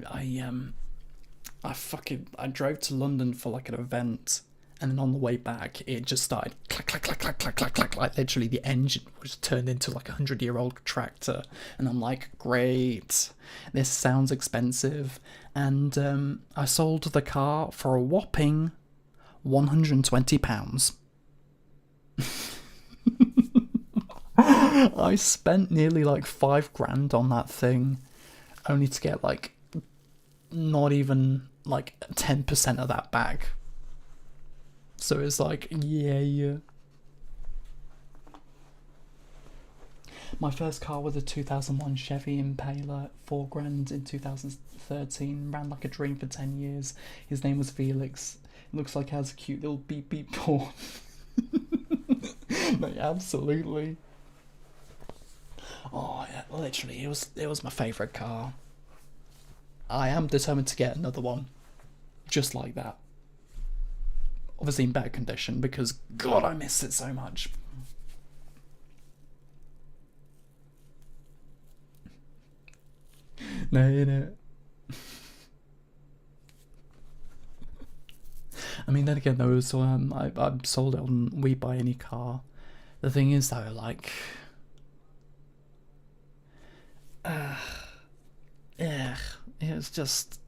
A: drove to London for like an event, and then on the way back it just started clack clack clack clack clack clack clack, like literally the engine was turned into like 100-year-old tractor, and I'm like, great, this sounds expensive. And I sold the car for a whopping £120. I spent nearly like £5,000 on that thing, only to get like not even like 10% of that back. So it's like, yeah. My first car was a 2001 Chevy Impala, £4,000 in 2013. Ran like a dream for 10 years. His name was Felix. It looks like he has a cute little beep beep paw. Mate, absolutely. Oh yeah, literally, it was my favourite car. I am determined to get another one, just like that. Obviously in better condition, because God, I miss it so much. No, innit? I mean, then again, though, so I sold it on We Buy Any Car. The thing is, though, like, it's just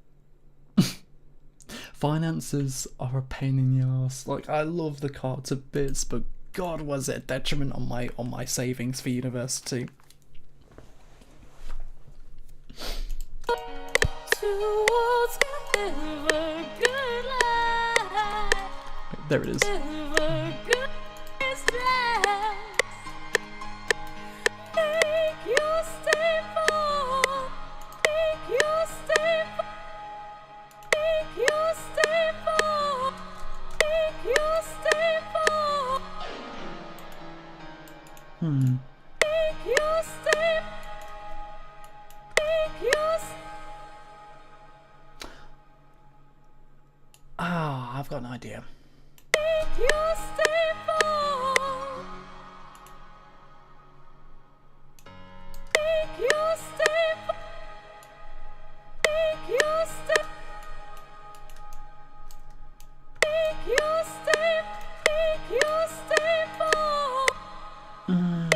A: finances are a pain in the ass. Like, I love the car to bits, but God, was it a detriment on my savings for university.
B: Towards ever good life.
A: There it is.
B: Ever good is last. Make you stay for. Make you stay for. Make you stay for. Make you stay for. Make you stay. Make you stay.
A: Ah, I've got an idea.
B: Make you stay for. Make you stay for. Make you stay. Make you stay. Make you stay for. Make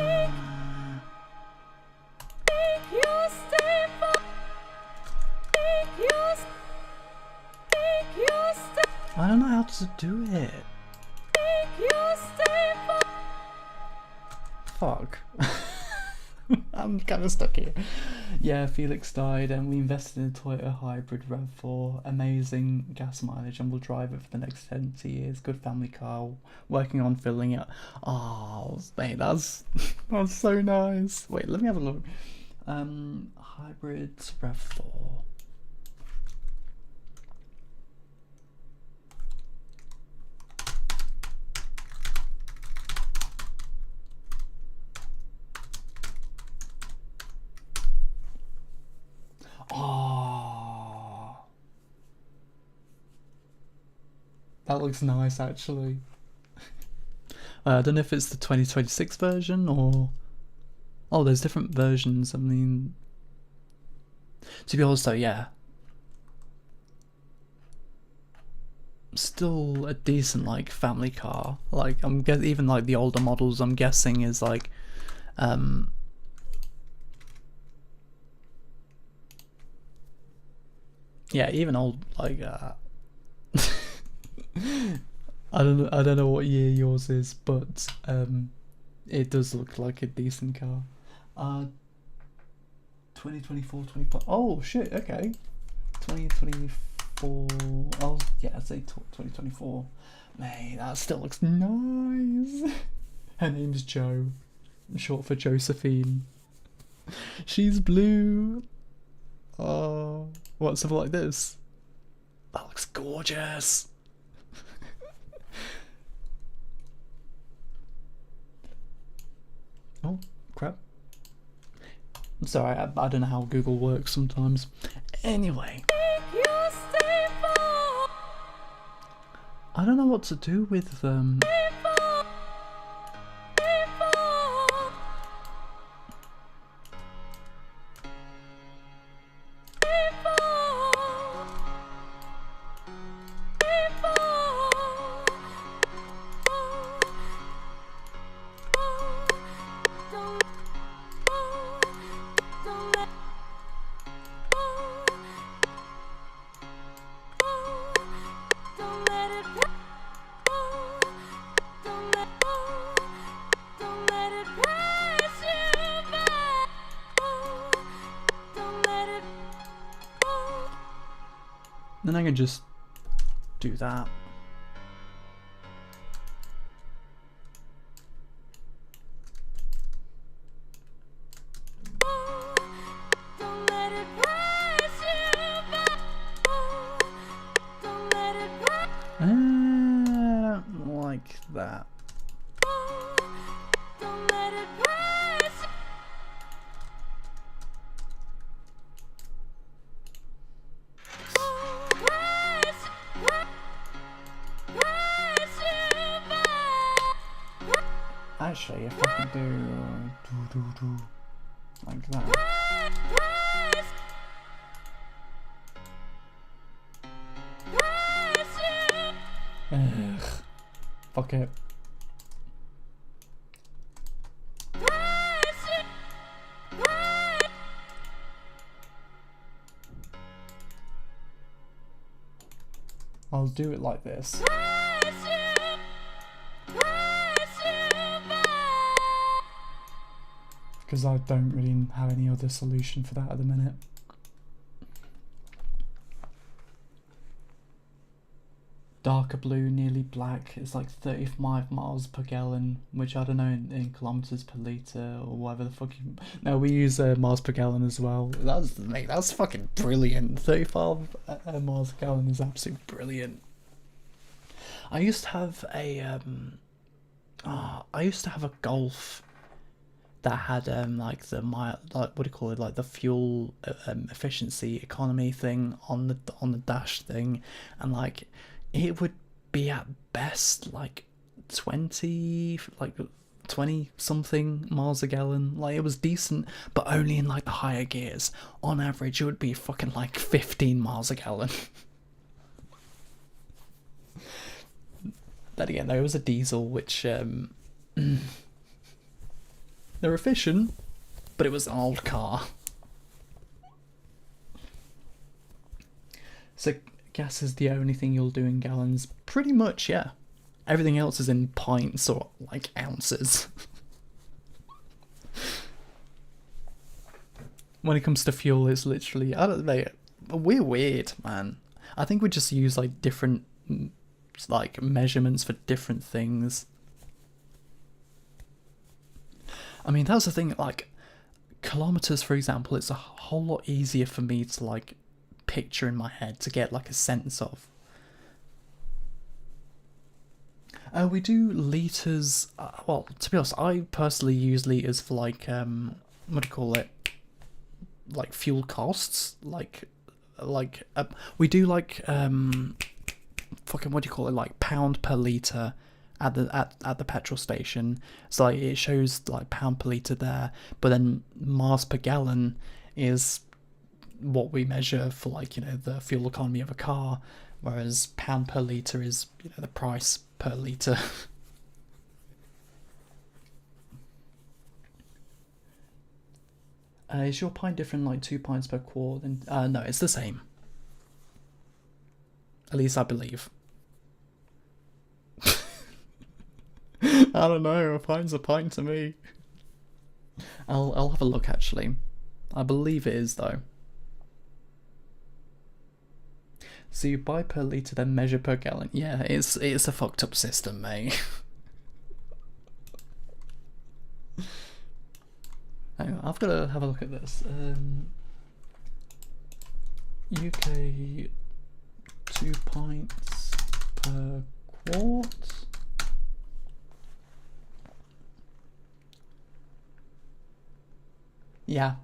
A: to do it.
B: You stay for
A: Fuck. I'm kind of stuck here. Yeah, Felix died and we invested in a Toyota Hybrid RAV4. Amazing gas mileage and we'll drive it for the next 20 years. Good family car. Working on filling it. Oh, mate, that's so nice. Wait, let me have a look. Hybrid RAV4. Oh, that looks nice actually. I don't know if it's the 2026 version or... Oh, there's different versions. I mean, to be honest though, yeah. Still a decent like family car. Like I'm guessing even like the older models I'm guessing is like yeah, even old like I don't know what year yours is, but it does look like a decent car. 2024, 25. Oh shit, okay. 2024. Oh yeah, I'd say 2024. Man, that still looks nice. Her name's Jo, short for Josephine. She's blue. Oh, what, something like this? That looks gorgeous. Oh, crap. I'm sorry, I don't know how Google works sometimes. Anyway.
B: you stay for
A: I don't know what to do with then I can just do that. Like that. Actually, if I can do like that. Ugh. Fuck it. I'll do it like this. Because I don't really have any other solution for that at the minute. Darker blue, nearly black. It's like 35 miles per gallon, which I don't know in kilometers per liter or whatever the fuck. No, we use miles per gallon as well. That's fucking brilliant. 35 miles per gallon is absolutely brilliant. I used to have a Golf that had like the what do you call it, like the fuel efficiency economy thing on the dash thing, and like it would be at best like 20 something miles a gallon. Like it was decent, but only in like the higher gears. On average it would be fucking like 15 miles a gallon. Then again, though, it was a diesel, which they're efficient, but it was an old car. So gas is the only thing you'll do in gallons. Pretty much, yeah. Everything else is in pints or like ounces. When it comes to fuel, it's literally, I don't know, we're weird, man. I think we just use like different like measurements for different things. I mean, that's the thing, like kilometers, for example, it's a whole lot easier for me to like picture in my head, to get like a sense of. We do liters. Well, to be honest, I personally use liters for like what do you call it? Like fuel costs. Like we do like fucking what do you call it? Like pound per liter at the petrol station. So like, it shows like pound per liter there, but then miles per gallon is what we measure for, like, you know, the fuel economy of a car, whereas pound per liter is, you know, the price per liter. Is your pint different, like 2 pints per quart? Then no, it's the same. At least I believe. I don't know, a pint's a pint to me. I'll have a look actually. I believe it is though. So you buy per litre, then measure per gallon. Yeah, it's a fucked up system, mate. Hang on, I've got to have a look at this. UK 2 pints per quart. Yeah,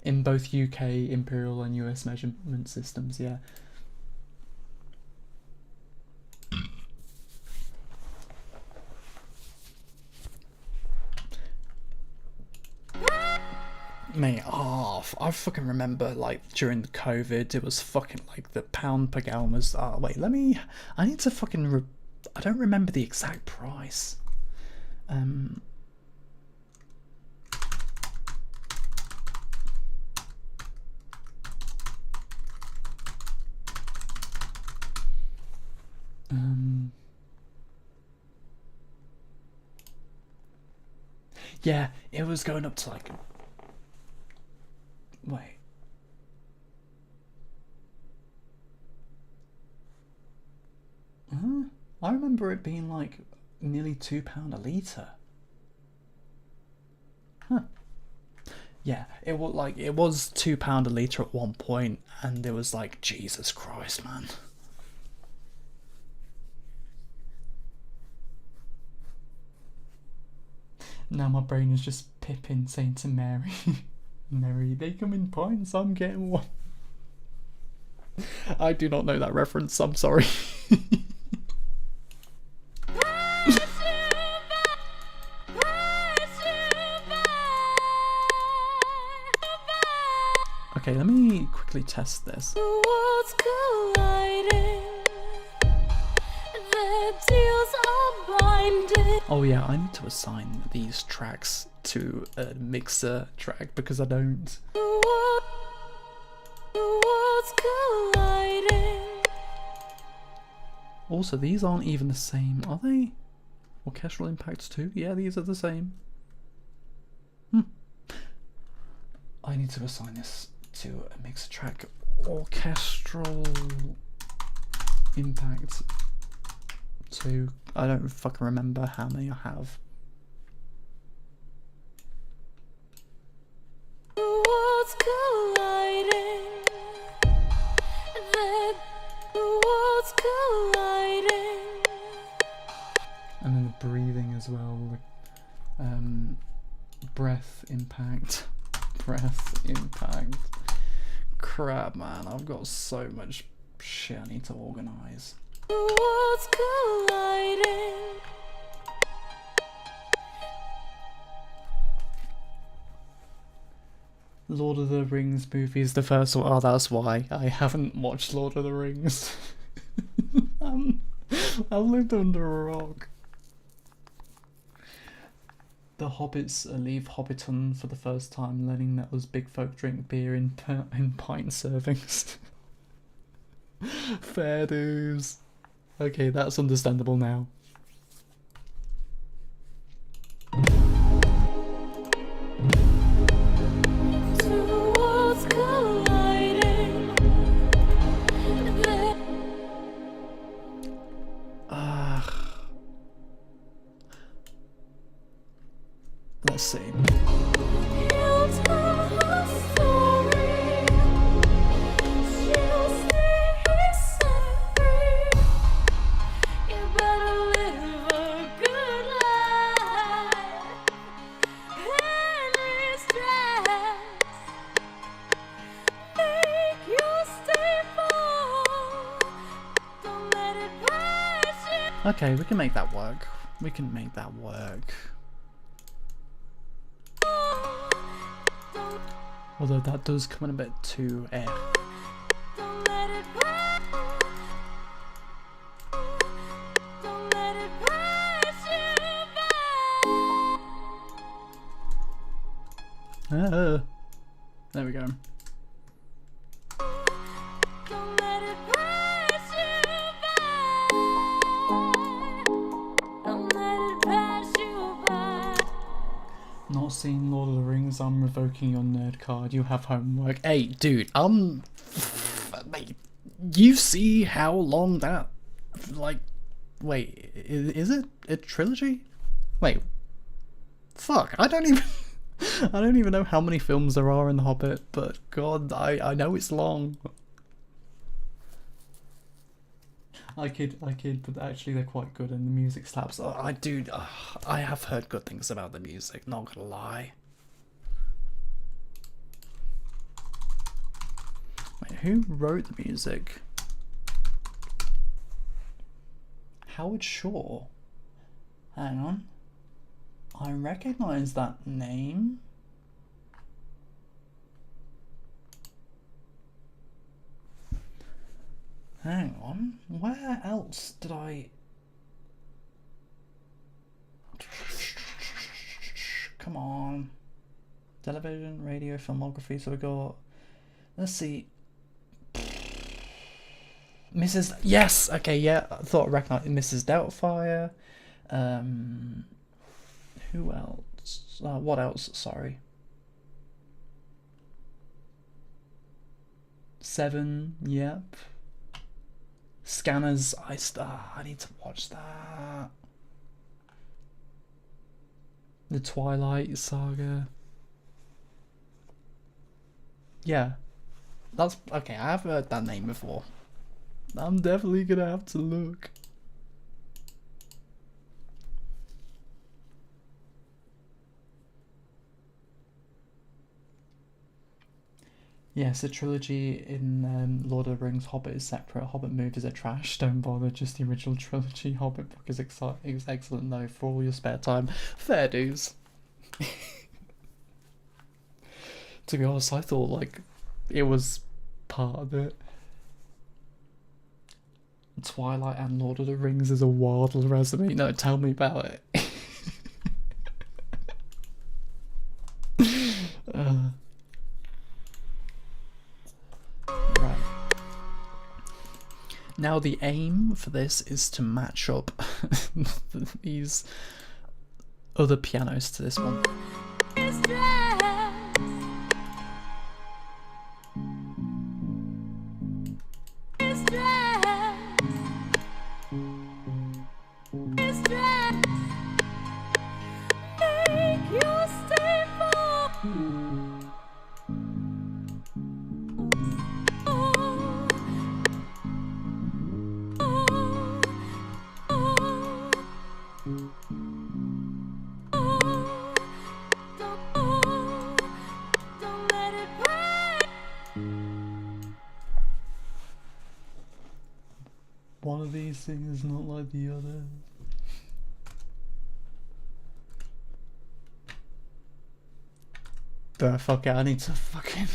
A: in both UK imperial and US measurement systems, yeah. Mate, I fucking remember, like, during the COVID, it was fucking, like, the pound per gallon was, wait, I need to fucking, I don't remember the exact price. Yeah, it was going up to, like, wait. I remember it being like nearly £2 a litre. Huh. Yeah, it was £2 a litre at one point, and it was like, Jesus Christ, man. Now my brain is just Pippin saying to Mary, Mary, they come in pints, I'm getting one. I do not know that reference, I'm sorry. Okay, let me quickly test this.
B: Worlds colliding, the deals are binding.
A: Oh yeah, I need to assign these tracks to a mixer track because I don't.
B: Worlds colliding.
A: Also, these aren't even the same, are they? Orchestral impacts too? Yeah, these are the same. I need to assign this to a mixer track. Orchestral impact 2. I don't fucking remember how many I have.
B: Worlds colliding, the worlds colliding.
A: And then the breathing as well, like, breath impact, breath impact. Crap, man, I've got so much shit I need to organise.
B: Worlds colliding.
A: Lord of the Rings movies, the first one. Oh, that's why I haven't watched Lord of the Rings. I've lived under a rock. The hobbits leave Hobbiton for the first time, learning that those big folk drink beer in pint servings. Fair dues. Okay, that's understandable now.
B: Two worlds colliding.
A: Let's see.
B: He'll tell her story. She'll say he's set free. You better live a good life. Henry stress. Make you stay full. Don't let it pass you.
A: Okay, we can make that work. We can make that work. Although that does come in a bit too
B: Don't let it pass. Don't let it pass you by.
A: There we go.
B: Don't let it pass you by. Don't let it pass you by.
A: Not seen Lord of the Rings, I'm revoking your nerd card. You have homework. Hey, dude, mate, you see how long that, like, wait, is it a trilogy? Wait, fuck, I don't even know how many films there are in The Hobbit, but God, I know it's long. I kid, but actually they're quite good and the music slaps. I have heard good things about the music, not gonna lie. Wait, who wrote the music? Howard Shore? Hang on. I recognise that name. Hang on, where else did I... Come on. Television, radio, filmography, so we got... Let's see. Mrs... Yes! Okay, yeah, I thought I recognised Mrs. Doubtfire. Who else? What else? Sorry. Seven, yep. Scanners, I need to watch that. The Twilight Saga. Yeah. That's okay, I have heard that name before. I'm definitely gonna have to look. Yes, a trilogy in Lord of the Rings. Hobbit is separate. Hobbit movies are trash. Don't bother. Just the original trilogy. Hobbit book is excellent though for all your spare time. Fair dues. To be honest, I thought like it was part of it. Twilight and Lord of the Rings is a wild resume. No, tell me about it. Right. Now the aim for this is to match up these other pianos to this one. One of these things is not like the other. Fuck it, I need to fucking...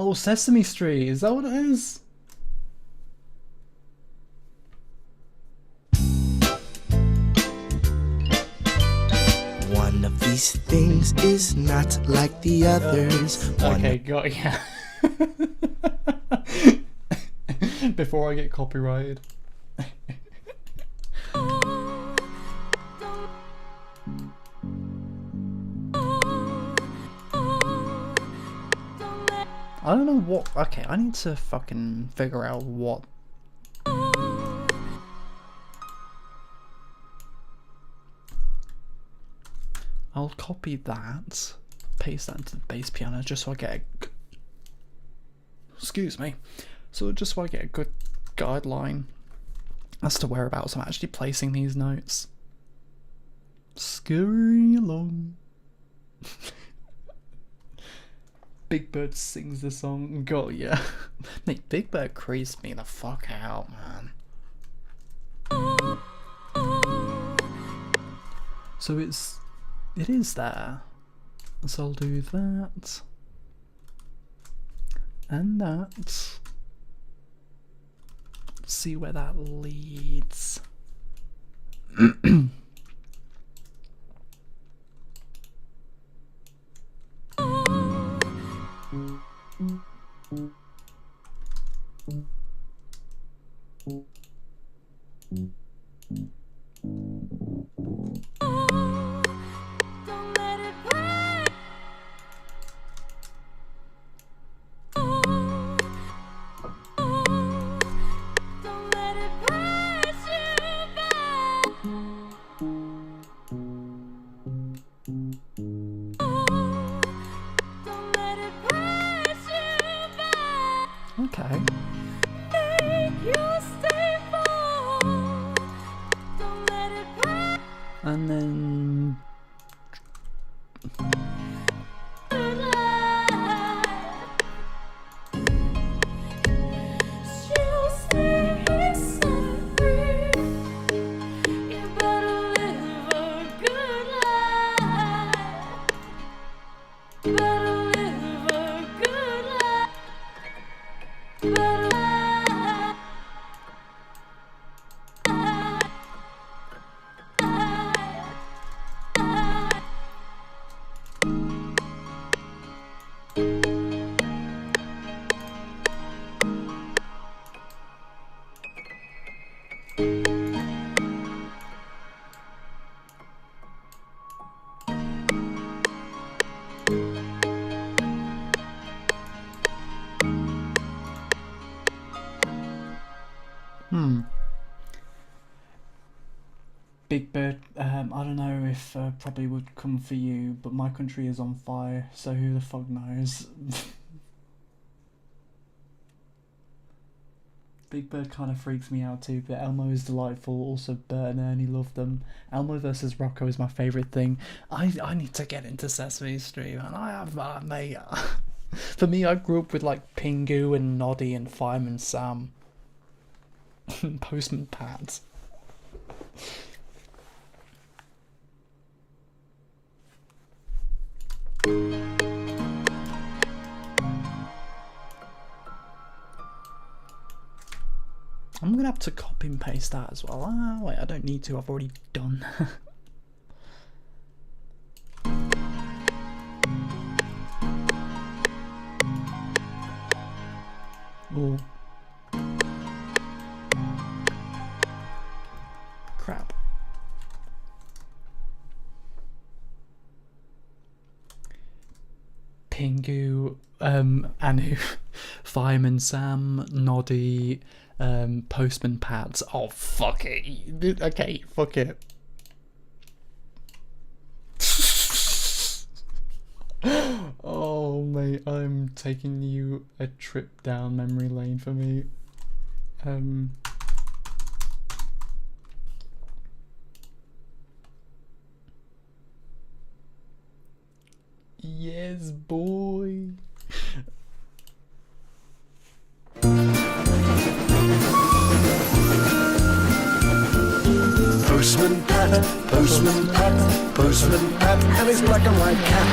A: Oh, Sesame Street, is that what it is?
C: One of these things is not like the others.
A: Okay, got yeah. Before I get copyrighted. I don't know what. Okay, I need to fucking figure out what. I'll copy that, paste that into the bass piano just so I get a. Excuse me. So just so I get a good guideline as to whereabouts I'm actually placing these notes. Scurrying along. Big Bird sings the song. Got ya. Mate, Big Bird creeps me the fuck out, man. So it is there. So I'll do that. And that. See where that leads. Okay. And then Big Bird, I don't know if probably would come for you, but my country is on fire, so who the fuck knows? Big Bird kind of freaks me out too, but Elmo is delightful. Also, Bert and Ernie love them. Elmo versus Rocco is my favourite thing. I need to get into Sesame Street, man. I have, mate. For me, I grew up with like Pingu and Noddy and Fireman Sam. Postman Pat. I'm gonna have to copy and paste that as well. Ah, wait, I don't need to, I've already done. Oh. Crap. Pingu, Anu, Fireman Sam, Noddy, Postman Pat. Oh, fuck it. Okay, fuck it. Oh, mate, I'm taking you a trip down memory lane for me. Yes, boy.
C: Postman Pat, Postman Pat, Postman Pat, and his black and white cat.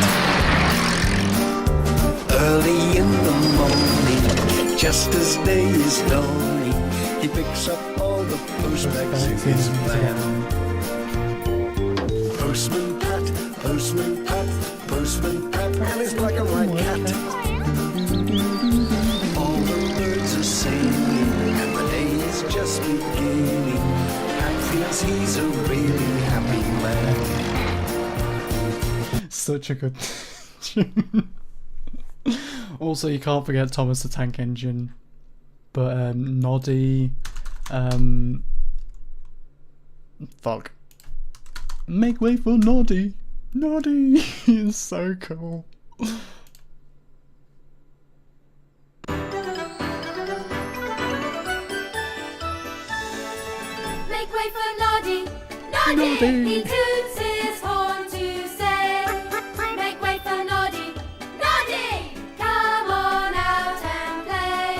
C: Early in the morning, just as day is dawning, he picks up all the postbags in his van. Postman Pat, Postman Pat, Postman Pat, and his black and white cat. All the birds are singing, and the day is just beginning. Pat feels he's a really happy man.
A: Such a good tune. Also, you can't forget Thomas the Tank Engine, but Noddy, fuck, make way for Noddy. Noddy is so cool.
B: Make way for Noddy. Noddy. He toots his horn to say, make way for Noddy. Noddy, come on out and play.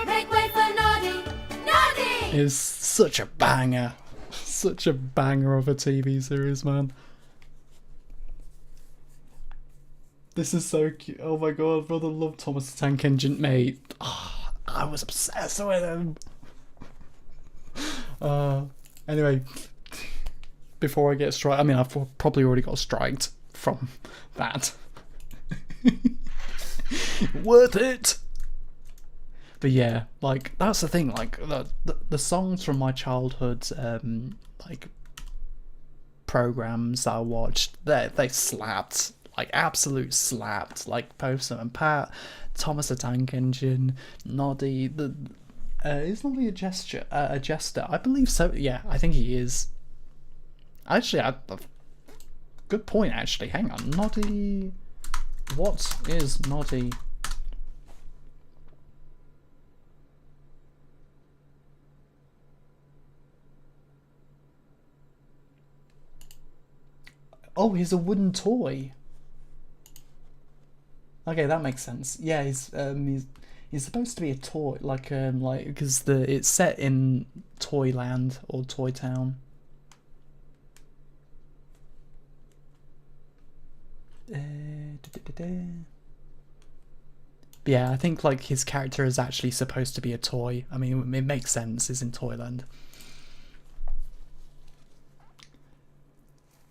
B: Make way for Noddy. Noddy.
A: It's such a banger. Such a banger of a TV series, man. This is so cute. Oh my god, brother, love Thomas the Tank Engine, mate. Oh, I was obsessed with him. Anyway, before I get striked, I mean, I've probably already got striked from that. Worth it. But yeah, like, that's the thing, like, the songs from my childhood, like, programs I watched, they slapped, like, absolute slapped, like, Postman and Pat, Thomas the Tank Engine, Noddy, is Noddy a jester? I believe so, yeah, I think he is. Actually, good point, actually, hang on, Noddy, what is Noddy? Oh, he's a wooden toy. Okay, that makes sense. Yeah, he's supposed to be a toy, like because it's set in Toyland or Toy Town. Yeah, I think like his character is actually supposed to be a toy. I mean, it makes sense. It's in Toyland.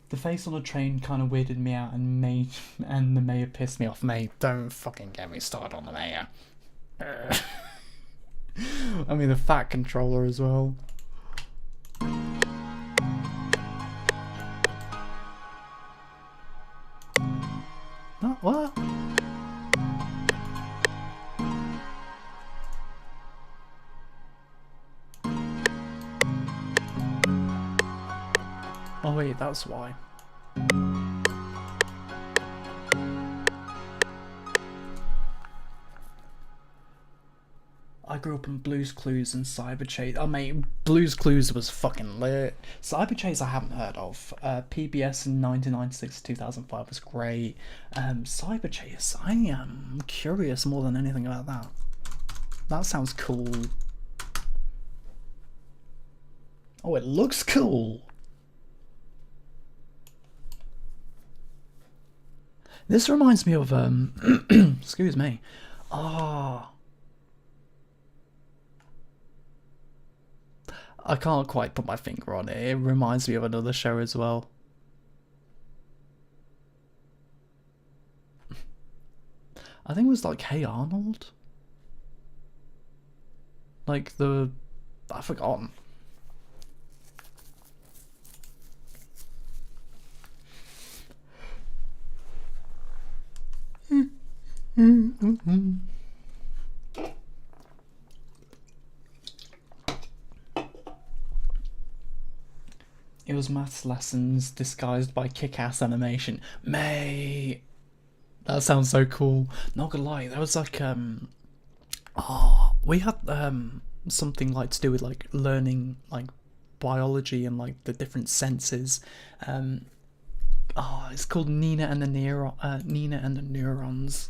A: The face on a train kind of weirded me out, and the mayor pissed me off. Mate, don't fucking get me started on the mayor. I mean, the fat controller as well. What? Oh wait, that's why. I grew up on Blue's Clues and Cyber Chase. Oh mate, Blue's Clues was fucking lit. Cyber Chase I haven't heard of. PBS in 1996 to 2005 was great. Cyber Chase, I am curious more than anything about that. That sounds cool. Oh, it looks cool. This reminds me of excuse me. Ah. I can't quite put my finger on it. It reminds me of another show as well. I think it was like Hey Arnold. Like I've forgotten. It was maths lessons disguised by kick-ass animation. Mate, that sounds so cool. Not gonna lie, that was like we had something like to do with like learning like biology and like the different senses. It's called Nina and the Neurons.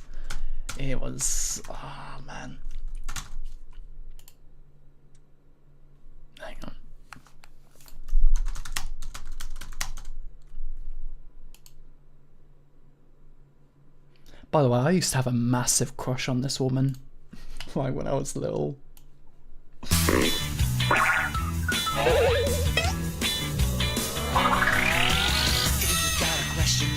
A: It was, oh man. Hang on. By the way, I used to have a massive crush on this woman, like when I was little.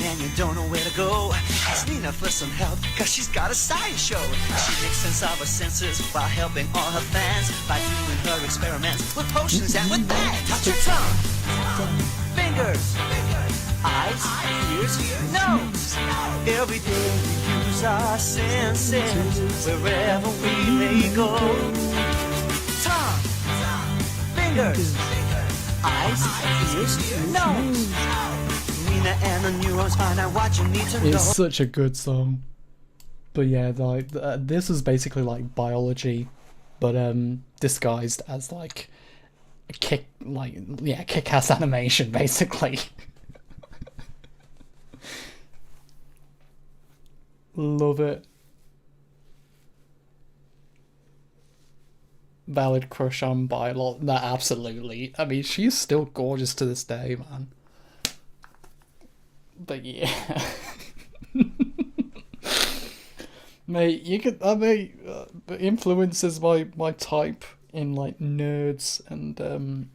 C: And you don't know where to go, ask Nina for some help, cause she's got a science show. She makes sense of her senses while helping all her fans by doing her experiments with potions and with that. Touch your tongue, fingers, eyes, ears, nose. Every day we use our senses wherever we may go. Tongue, fingers, eyes, ears, nose. And the neurons find out what you need to know.
A: It's such a good song. But yeah, like this is basically like biology, but disguised as like a kick-ass animation basically. Love it. Valid crush on Biolog. No, absolutely. I mean, she's still gorgeous to this day, man. But yeah. Mate, you could, I mean, influences my type in like nerds and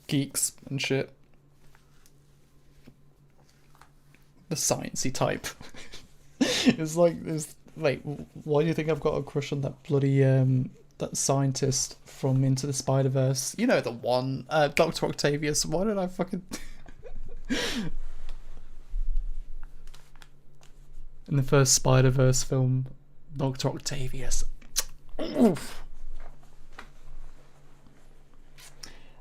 A: geeks and shit. The sciencey type. It's like, wait, why do you think I've got a crush on that bloody that scientist from Into the Spider-Verse? You know the one, Dr. Octavius. Why did I fucking in the first Spider-Verse film, Dr. Octavius. Oof.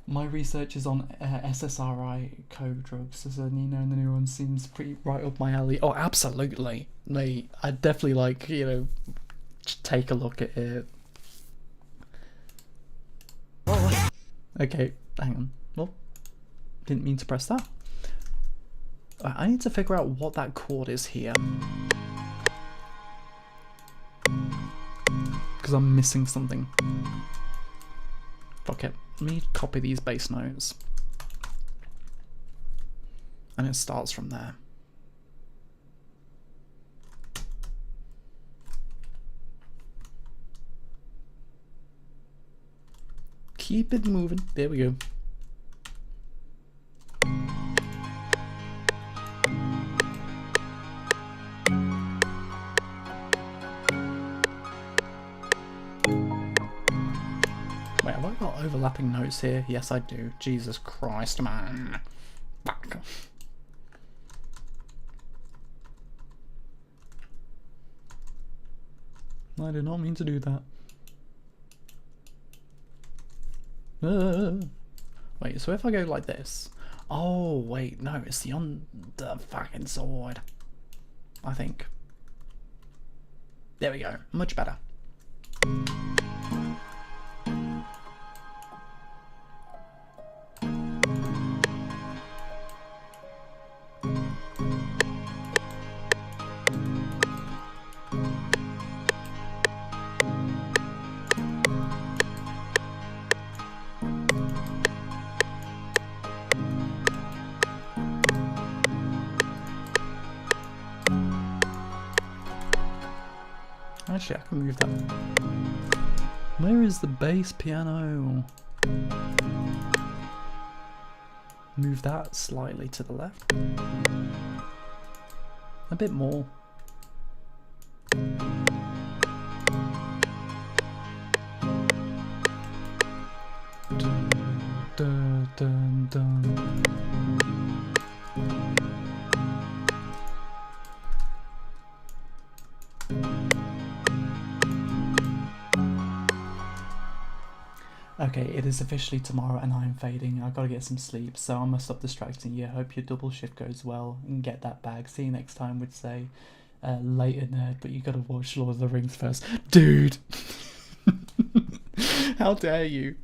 A: My research is on SSRI co-drugs, as Nina and the Neurons seems pretty right up my alley. Oh, absolutely. Mate, I'd definitely like, you know, take a look at it. Okay, hang on. Well, didn't mean to press that. I need to figure out what that chord is here. Because I'm missing something. Fuck it. Let me copy these bass notes. And it starts from there. Keep it moving. There we go. Wait, have I got overlapping notes here? Yes, I do. Jesus Christ, man. Fuck. I did not mean to do that. Wait, so if I go like this... Oh, wait, no, it's the fucking sword. I think. There we go. Much better. Actually, I can move that. Where is the bass piano? Move that slightly to the left. A bit more. Dun, dun, dun, dun. Okay, it is officially tomorrow and I'm fading. I've got to get some sleep, so I must stop distracting you. I hope your double shift goes well and get that bag. See you next time, would say. Later, nerd, but you got to watch Lord of the Rings first. Dude! How dare you?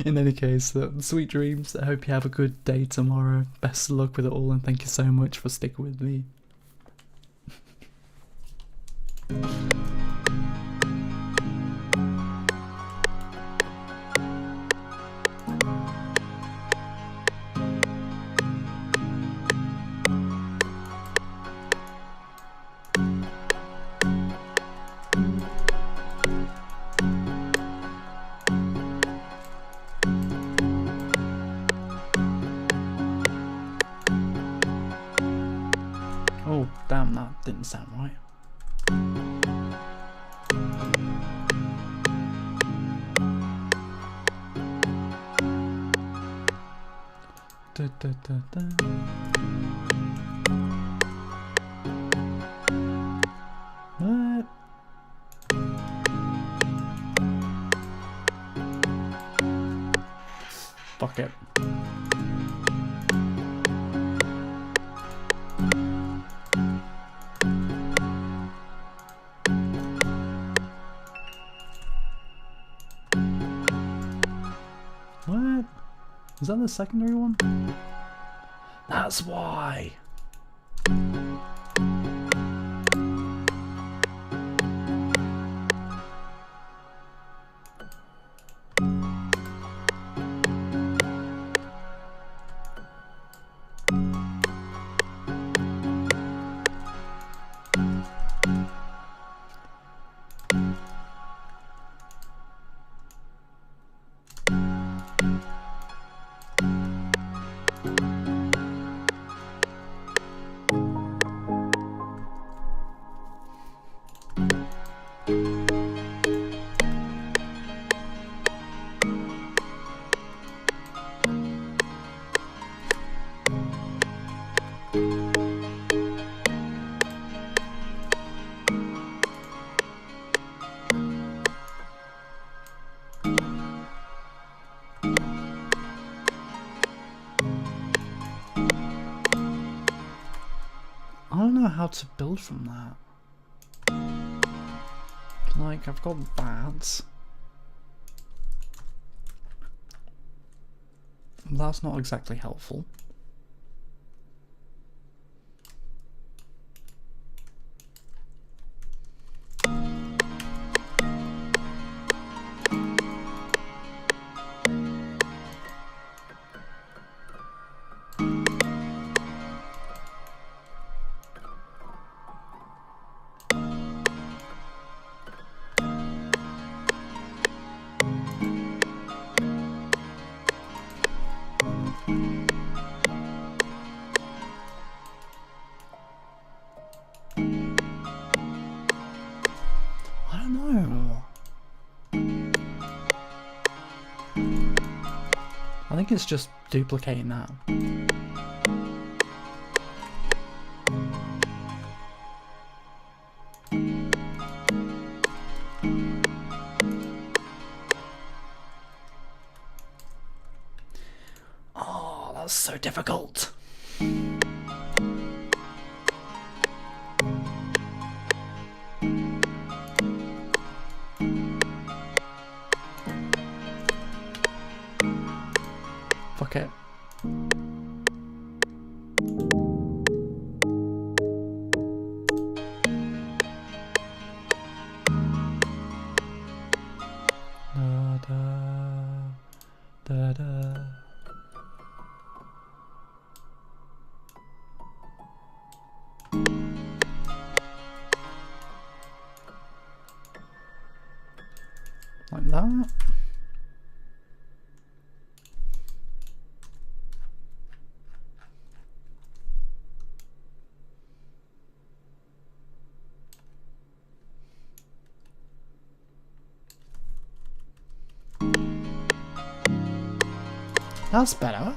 A: In any case, sweet dreams. I hope you have a good day tomorrow. Best of luck with it all, and thank you so much for sticking with me. Damn, that didn't sound right. Da, da, da, da. What? Fuck it. What? Is that the secondary one? That's why. I don't know how to build from that. Like, I've got that. That's not exactly helpful. I think it's just duplicating that. Oh, that's so difficult. Fuck it. Da da da da. Like that. That's better.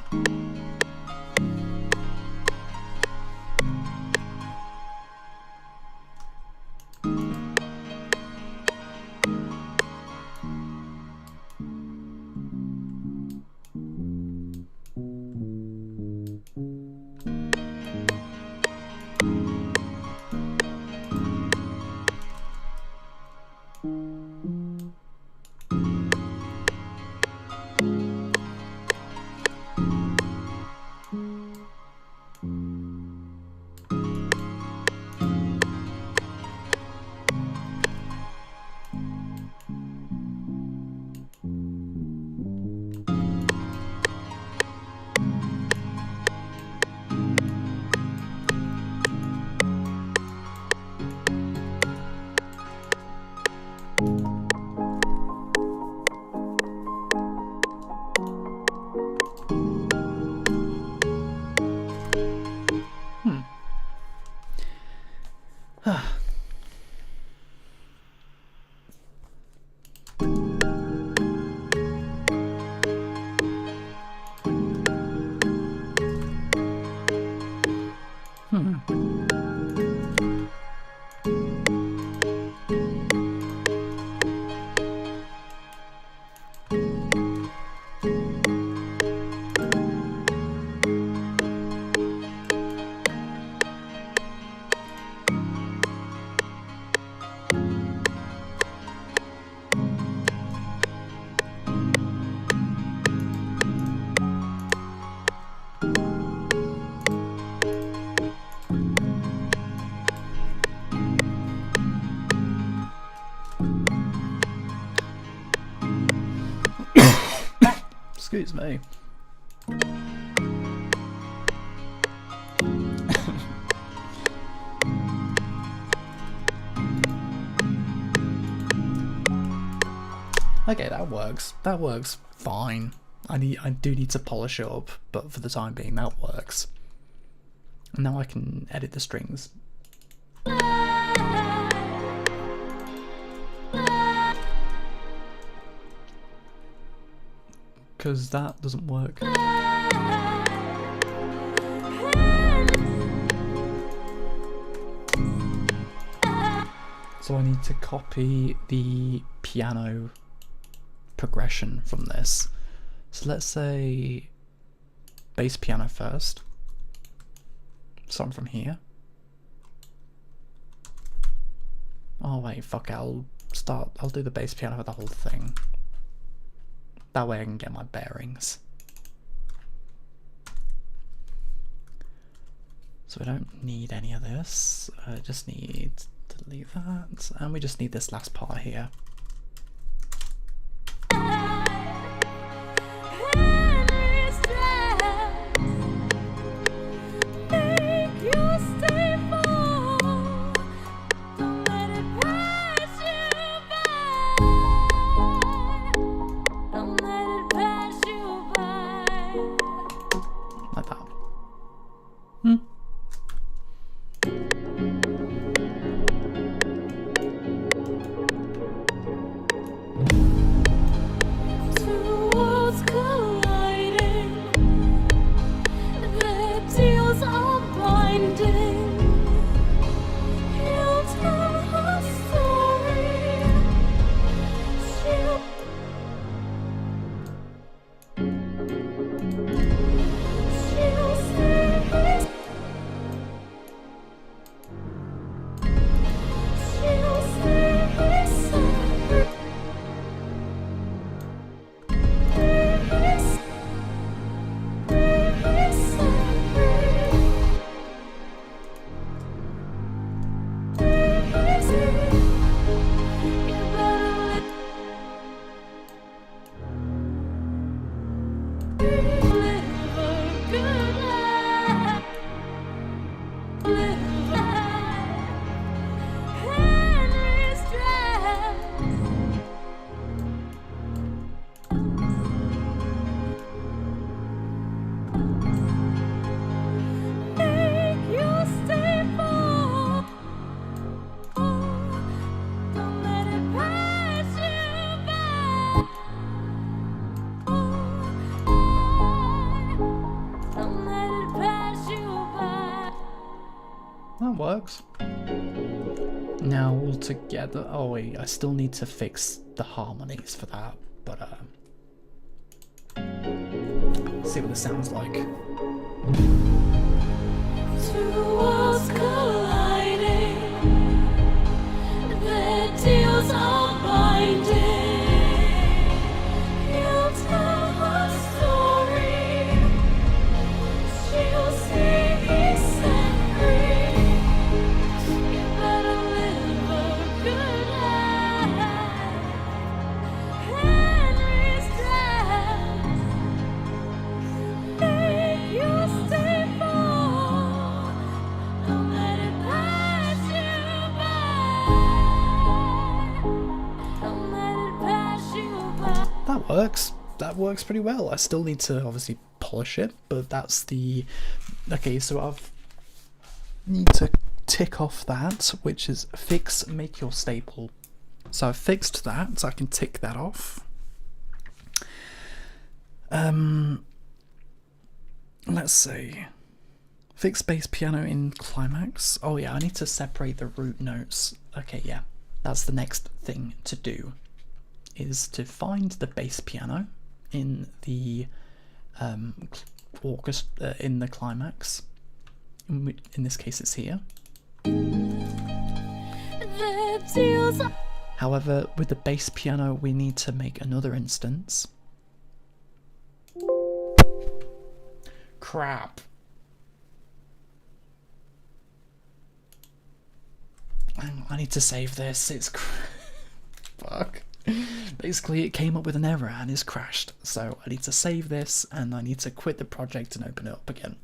A: Excuse me. Okay, that works. That works fine. I do need to polish it up, but for the time being, that works. And now I can edit the strings. Because that doesn't work. So I need to copy the piano progression from this. So let's say bass piano first. Starting from here. Oh wait, fuck it, I'll do the bass piano for the whole thing. That way I can get my bearings. So we don't need any of this. I just need to leave that. And we just need this last part here. Works. Now all together. Oh wait, I still need to fix the harmonies for that, but see what this sounds like.
B: Two worlds colliding, their deals are binding. He'll tell her story, she'll see he's set free.
A: That works. That works pretty well. I still need to obviously polish it, but that's the... Okay, so I've need to tick off that, which is fix, make your staple. So I've fixed that, so I can tick that off. Let's see. Fix bass piano in climax. Oh yeah, I need to separate the root notes. Okay, yeah, that's the next thing to do, is to find the bass piano in the orchestra, in the climax. In this case, it's here. However, with the bass piano, we need to make another instance. Crap. I need to save this. It's fuck. Basically, it came up with an error and it's crashed. So I need to save this and I need to quit the project and open it up again.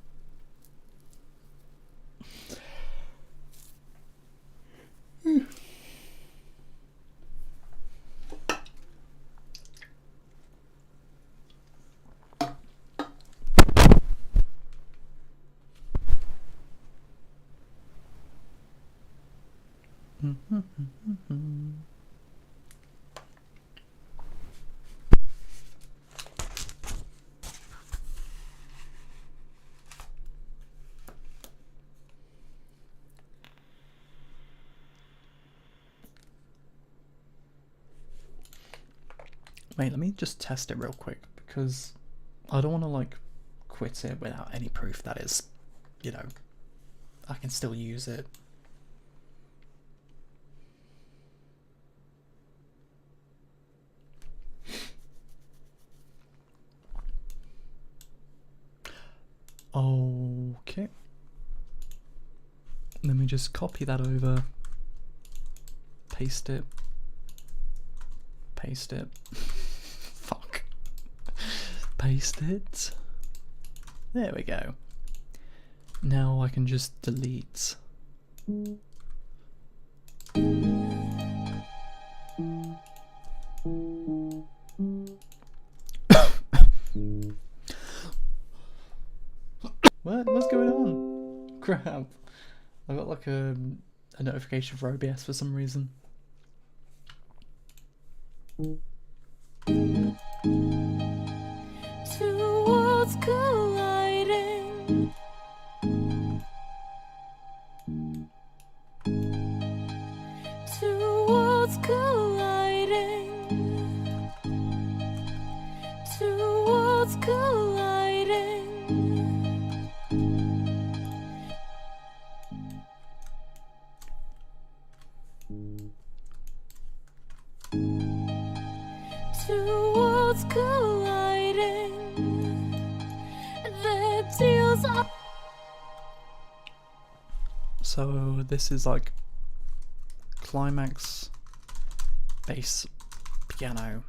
A: Wait, let me just test it real quick, because I don't want to like quit it without any proof that is, you know, I can still use it. Okay. Let me just copy that over, paste it, fuck, paste it, there we go. Now I can just delete. What's going on? Crap. I got like a notification for OBS for some reason.
B: Two worlds colliding. Two worlds colliding. Two worlds colliding. Two worlds colliding. The deals are.
A: So this is like climax, bass, piano,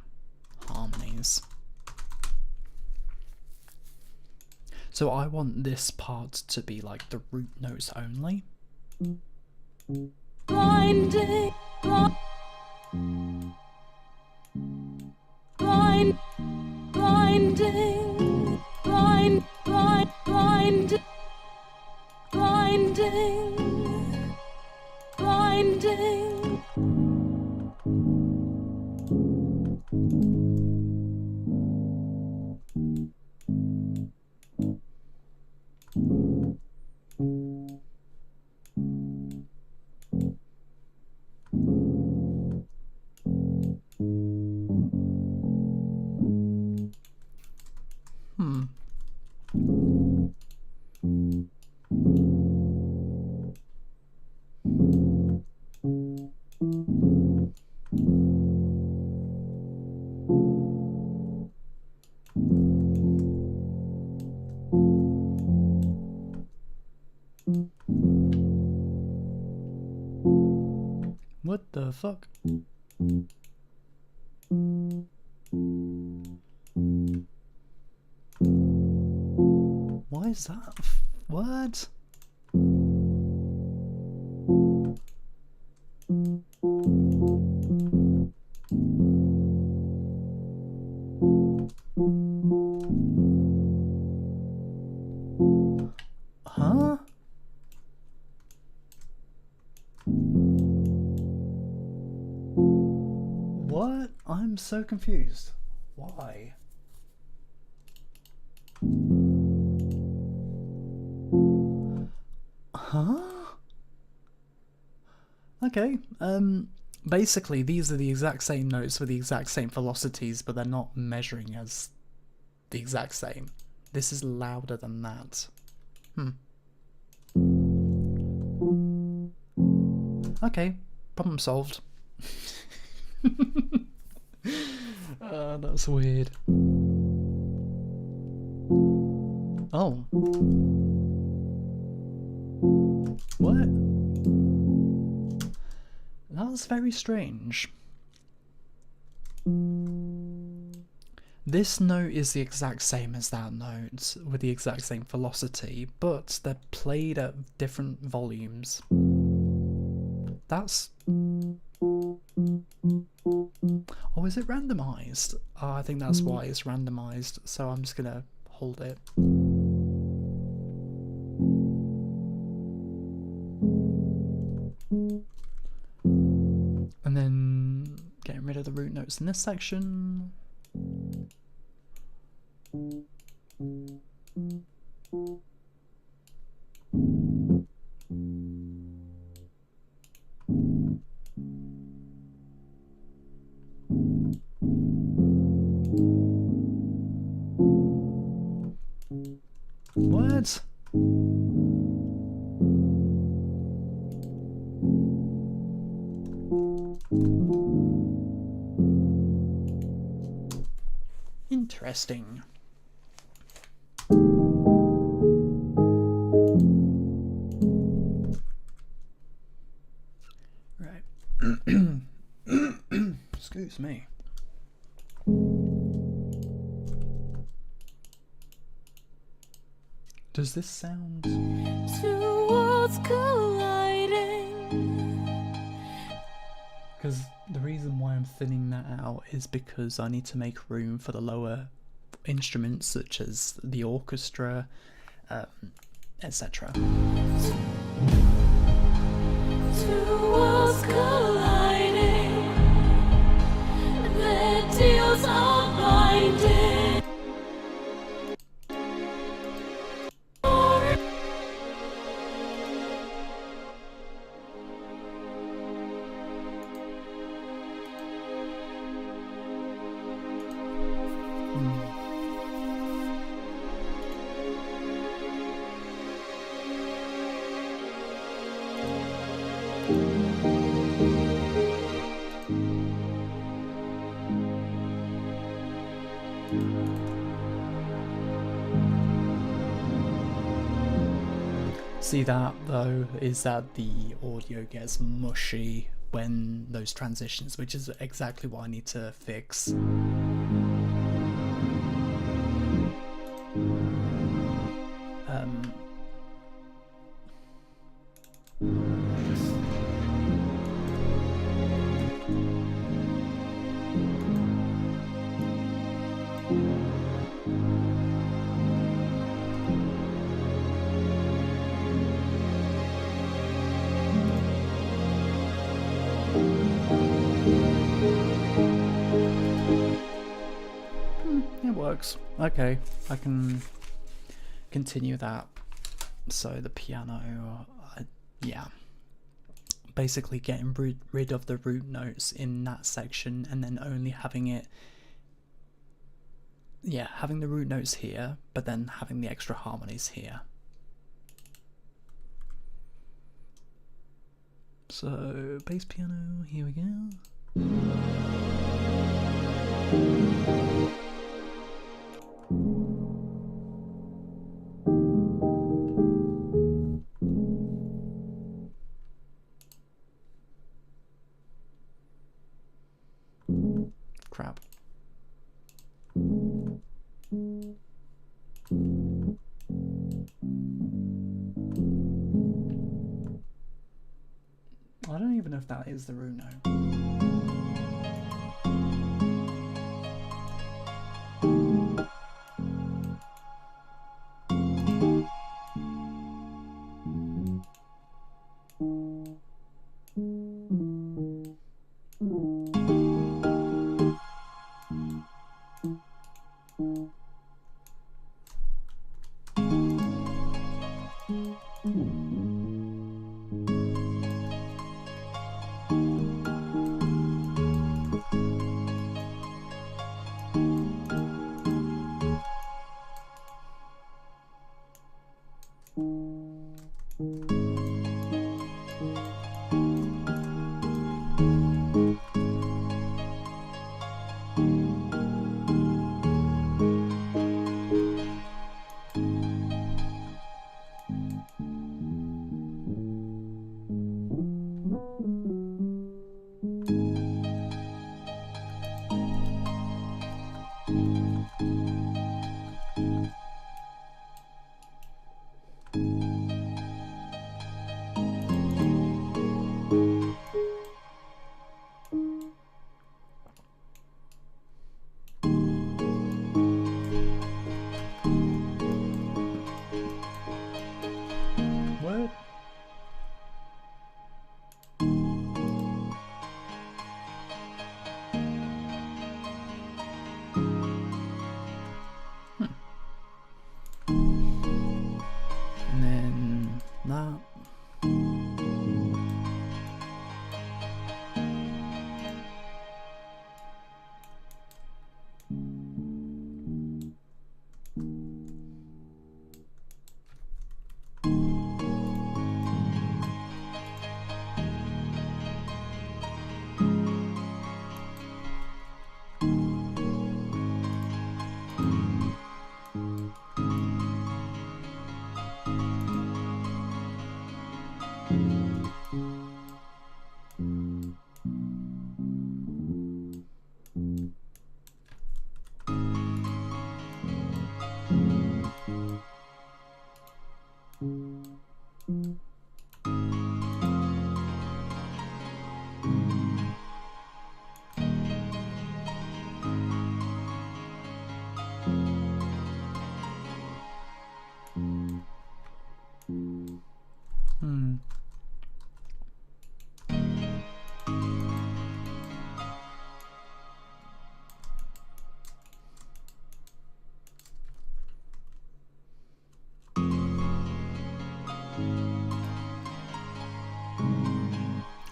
A: harmonies. So I want this part to be like the root notes only.
B: Blinding. Blinding. Blinding. Blinding.
A: What the fuck? Why is that? What? Huh? What? I'm so confused. Why? Huh? Okay, basically these are the exact same notes with the exact same velocities, but they're not measuring as the exact same. This is louder than that. Okay, problem solved. That's weird. Oh. What? That's very strange. This note is the exact same as that note, with the exact same velocity, but they're played at different volumes. That's... Oh, is it randomized? Oh, I think that's why it's randomized, so I'm just gonna hold it. And then getting rid of the root notes in this section. What? Interesting. Right. Excuse me. Does this sound...
B: Two worlds colliding.
A: Because the reason why I'm thinning that out is because I need to make room for the lower instruments such as the orchestra, etc.
B: Two worlds colliding. Their deals are binding.
A: See that though, is that the audio gets mushy when those transitions, which is exactly what I need to fix. It works. Okay, I can continue that. So the piano, yeah. Basically getting rid of the root notes in that section and then only having it, yeah, having the root notes here, but then having the extra harmonies here. So bass piano, here we go. Crap. I don't even know if that is the root note.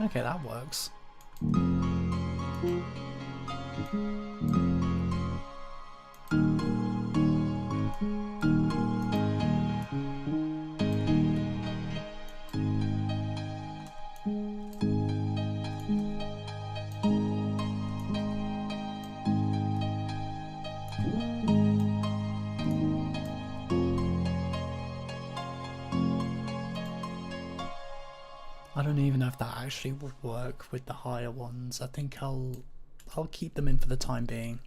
A: Okay, that works. I don't even know if that actually would work with the higher ones. I think I'll keep them in for the time being.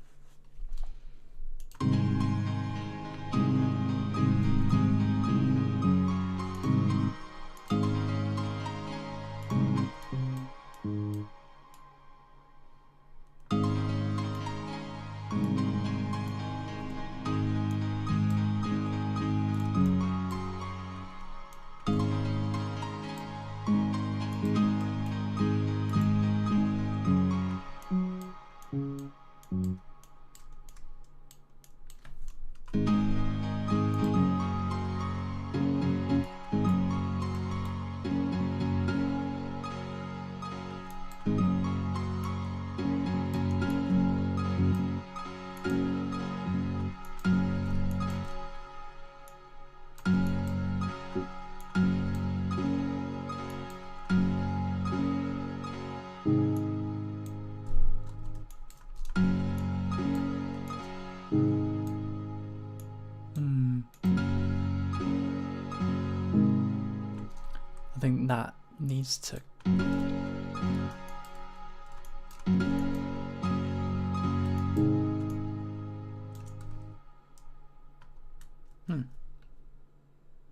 A: I think that needs to...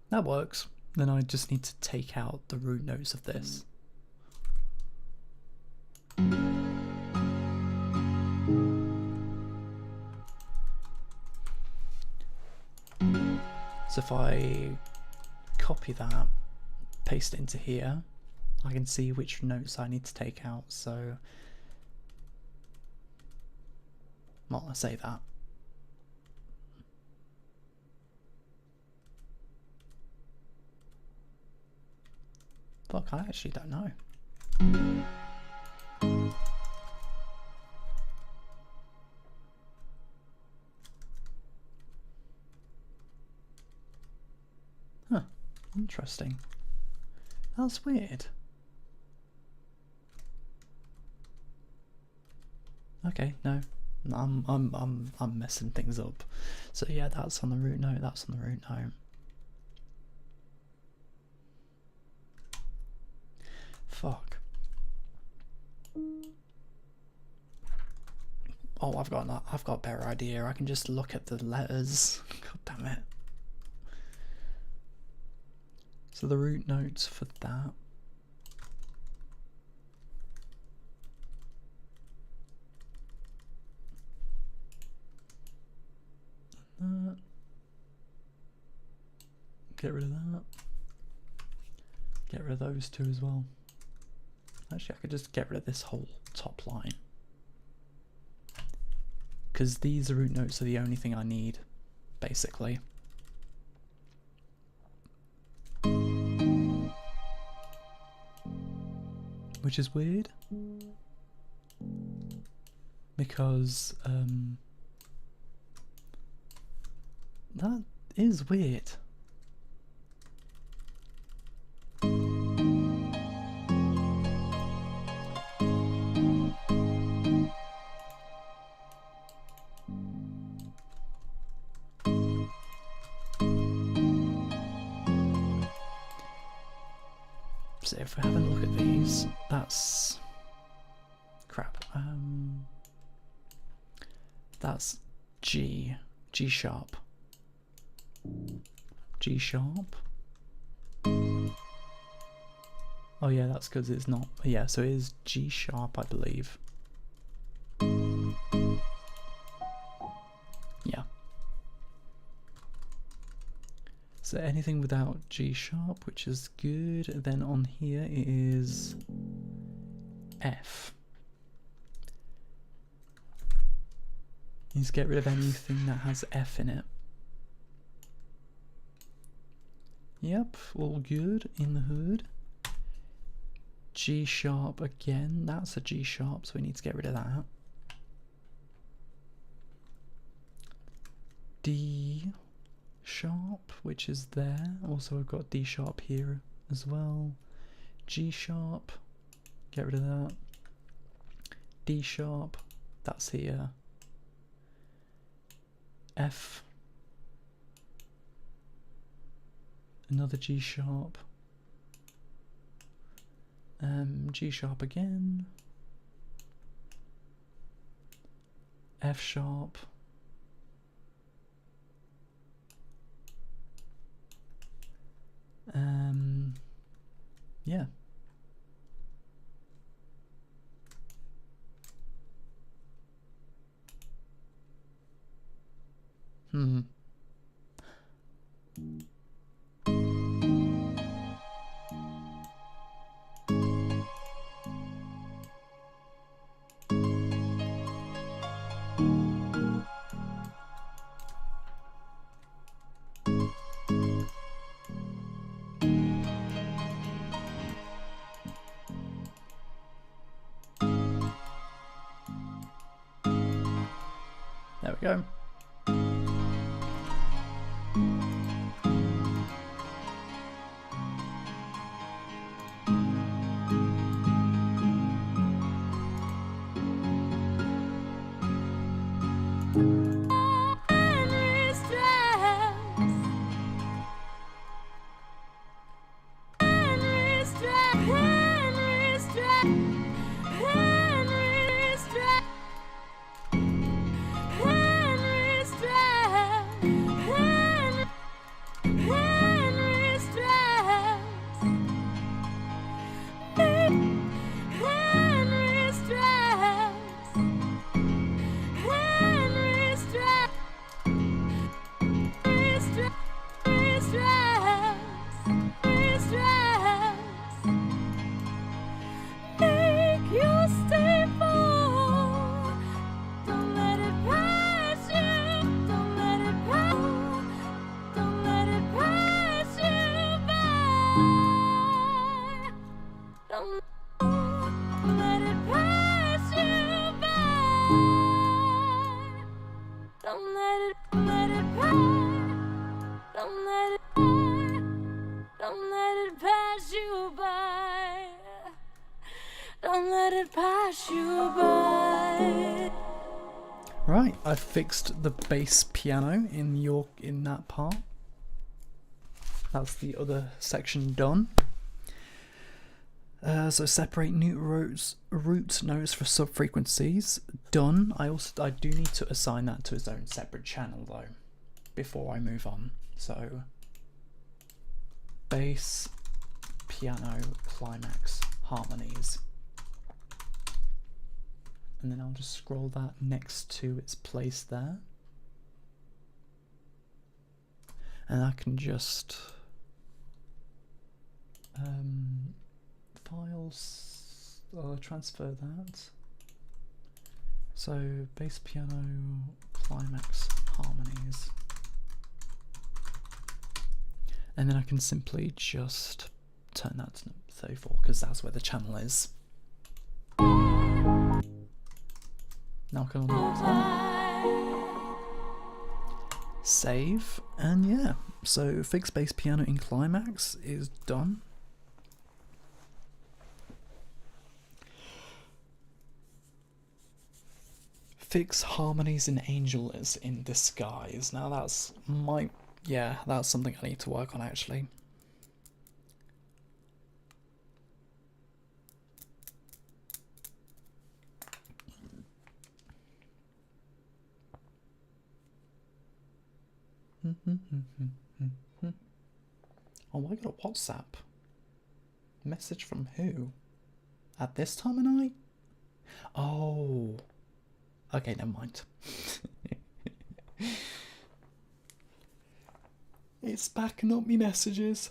A: That works. Then I just need to take out the root notes of this. So if I copy that, paste it into here, I can see which notes I need to take out. So, well, I say that. Fuck, I actually don't know. Huh, interesting. That's weird. Okay, no. I'm messing things up. So yeah, that's on the root note, that's on the root note. Fuck. Oh, I've got a better idea. I can just look at the letters. God damn it. So the root notes for that. Get rid of that. Get rid of those two as well. Actually, I could just get rid of this whole top line. Because these root notes are the only thing I need, basically. Which is weird. Because, that is weird. So if we have a look at these, that's crap. That's G sharp. G sharp. Oh yeah, that's because it's not. Yeah, so it is G sharp, I believe. Yeah. So anything without G sharp, which is good, then on here it is F. You just get rid of anything that has F in it. Yep, all good in the hood. G sharp again, that's a G sharp, so we need to get rid of that. D sharp, which is there. Also I've got D sharp here as well. G sharp, get rid of that. D sharp, that's here. F, another G sharp. G sharp again. F sharp. Yeah. There we go. Right, I've fixed the bass piano in that part. That's the other section done. So separate root notes for sub-frequencies. Done. I do need to assign that to its own separate channel though, before I move on. So bass, piano, climax, harmonies. And then I'll just scroll that next to its place there. And I can just files, transfer that. So bass, piano, climax, harmonies. And then I can simply just turn that to 34 because that's where the channel is. Now can I save, and yeah, so fix bass piano in climax is done. Fix harmonies in Angel is in disguise. Now that's that's something I need to work on actually. Oh, I got a WhatsApp message from who? At this time of night? Oh, okay, never mind. It's backing up me messages.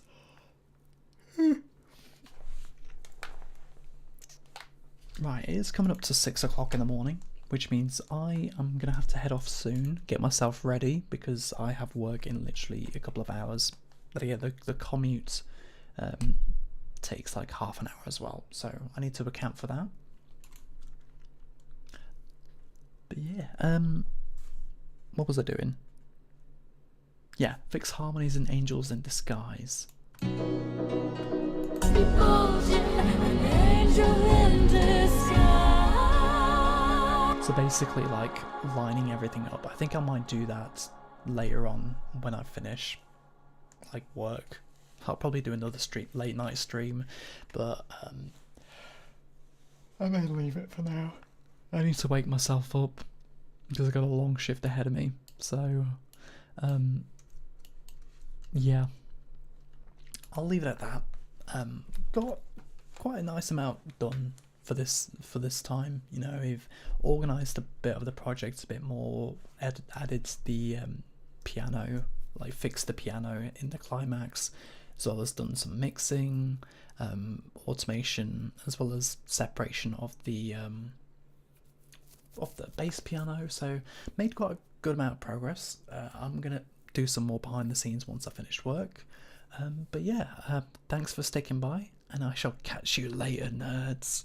A: Right, it is coming up to 6 o'clock in the morning, which means I am going to have to head off soon, get myself ready, because I have work in literally a couple of hours. But yeah, the commute takes like half an hour as well, so I need to account for that. But yeah, what was I doing? Yeah, fix harmonies and angels in disguise. So basically, like, lining everything up. I think I might do that later on when I finish, like, work. I'll probably do another late night stream, but I'm gonna leave it for now. I need to wake myself up because I've got a long shift ahead of me. So, yeah, I'll leave it at that. Got quite a nice amount done for this time. You know, we've organised a bit of the project a bit more, added the piano, like fixed the piano in the climax, as well as done some mixing, automation, as well as separation of the bass piano. So made quite a good amount of progress. I'm gonna do some more behind the scenes once I finish work. But yeah, thanks for sticking by, and I shall catch you later, nerds.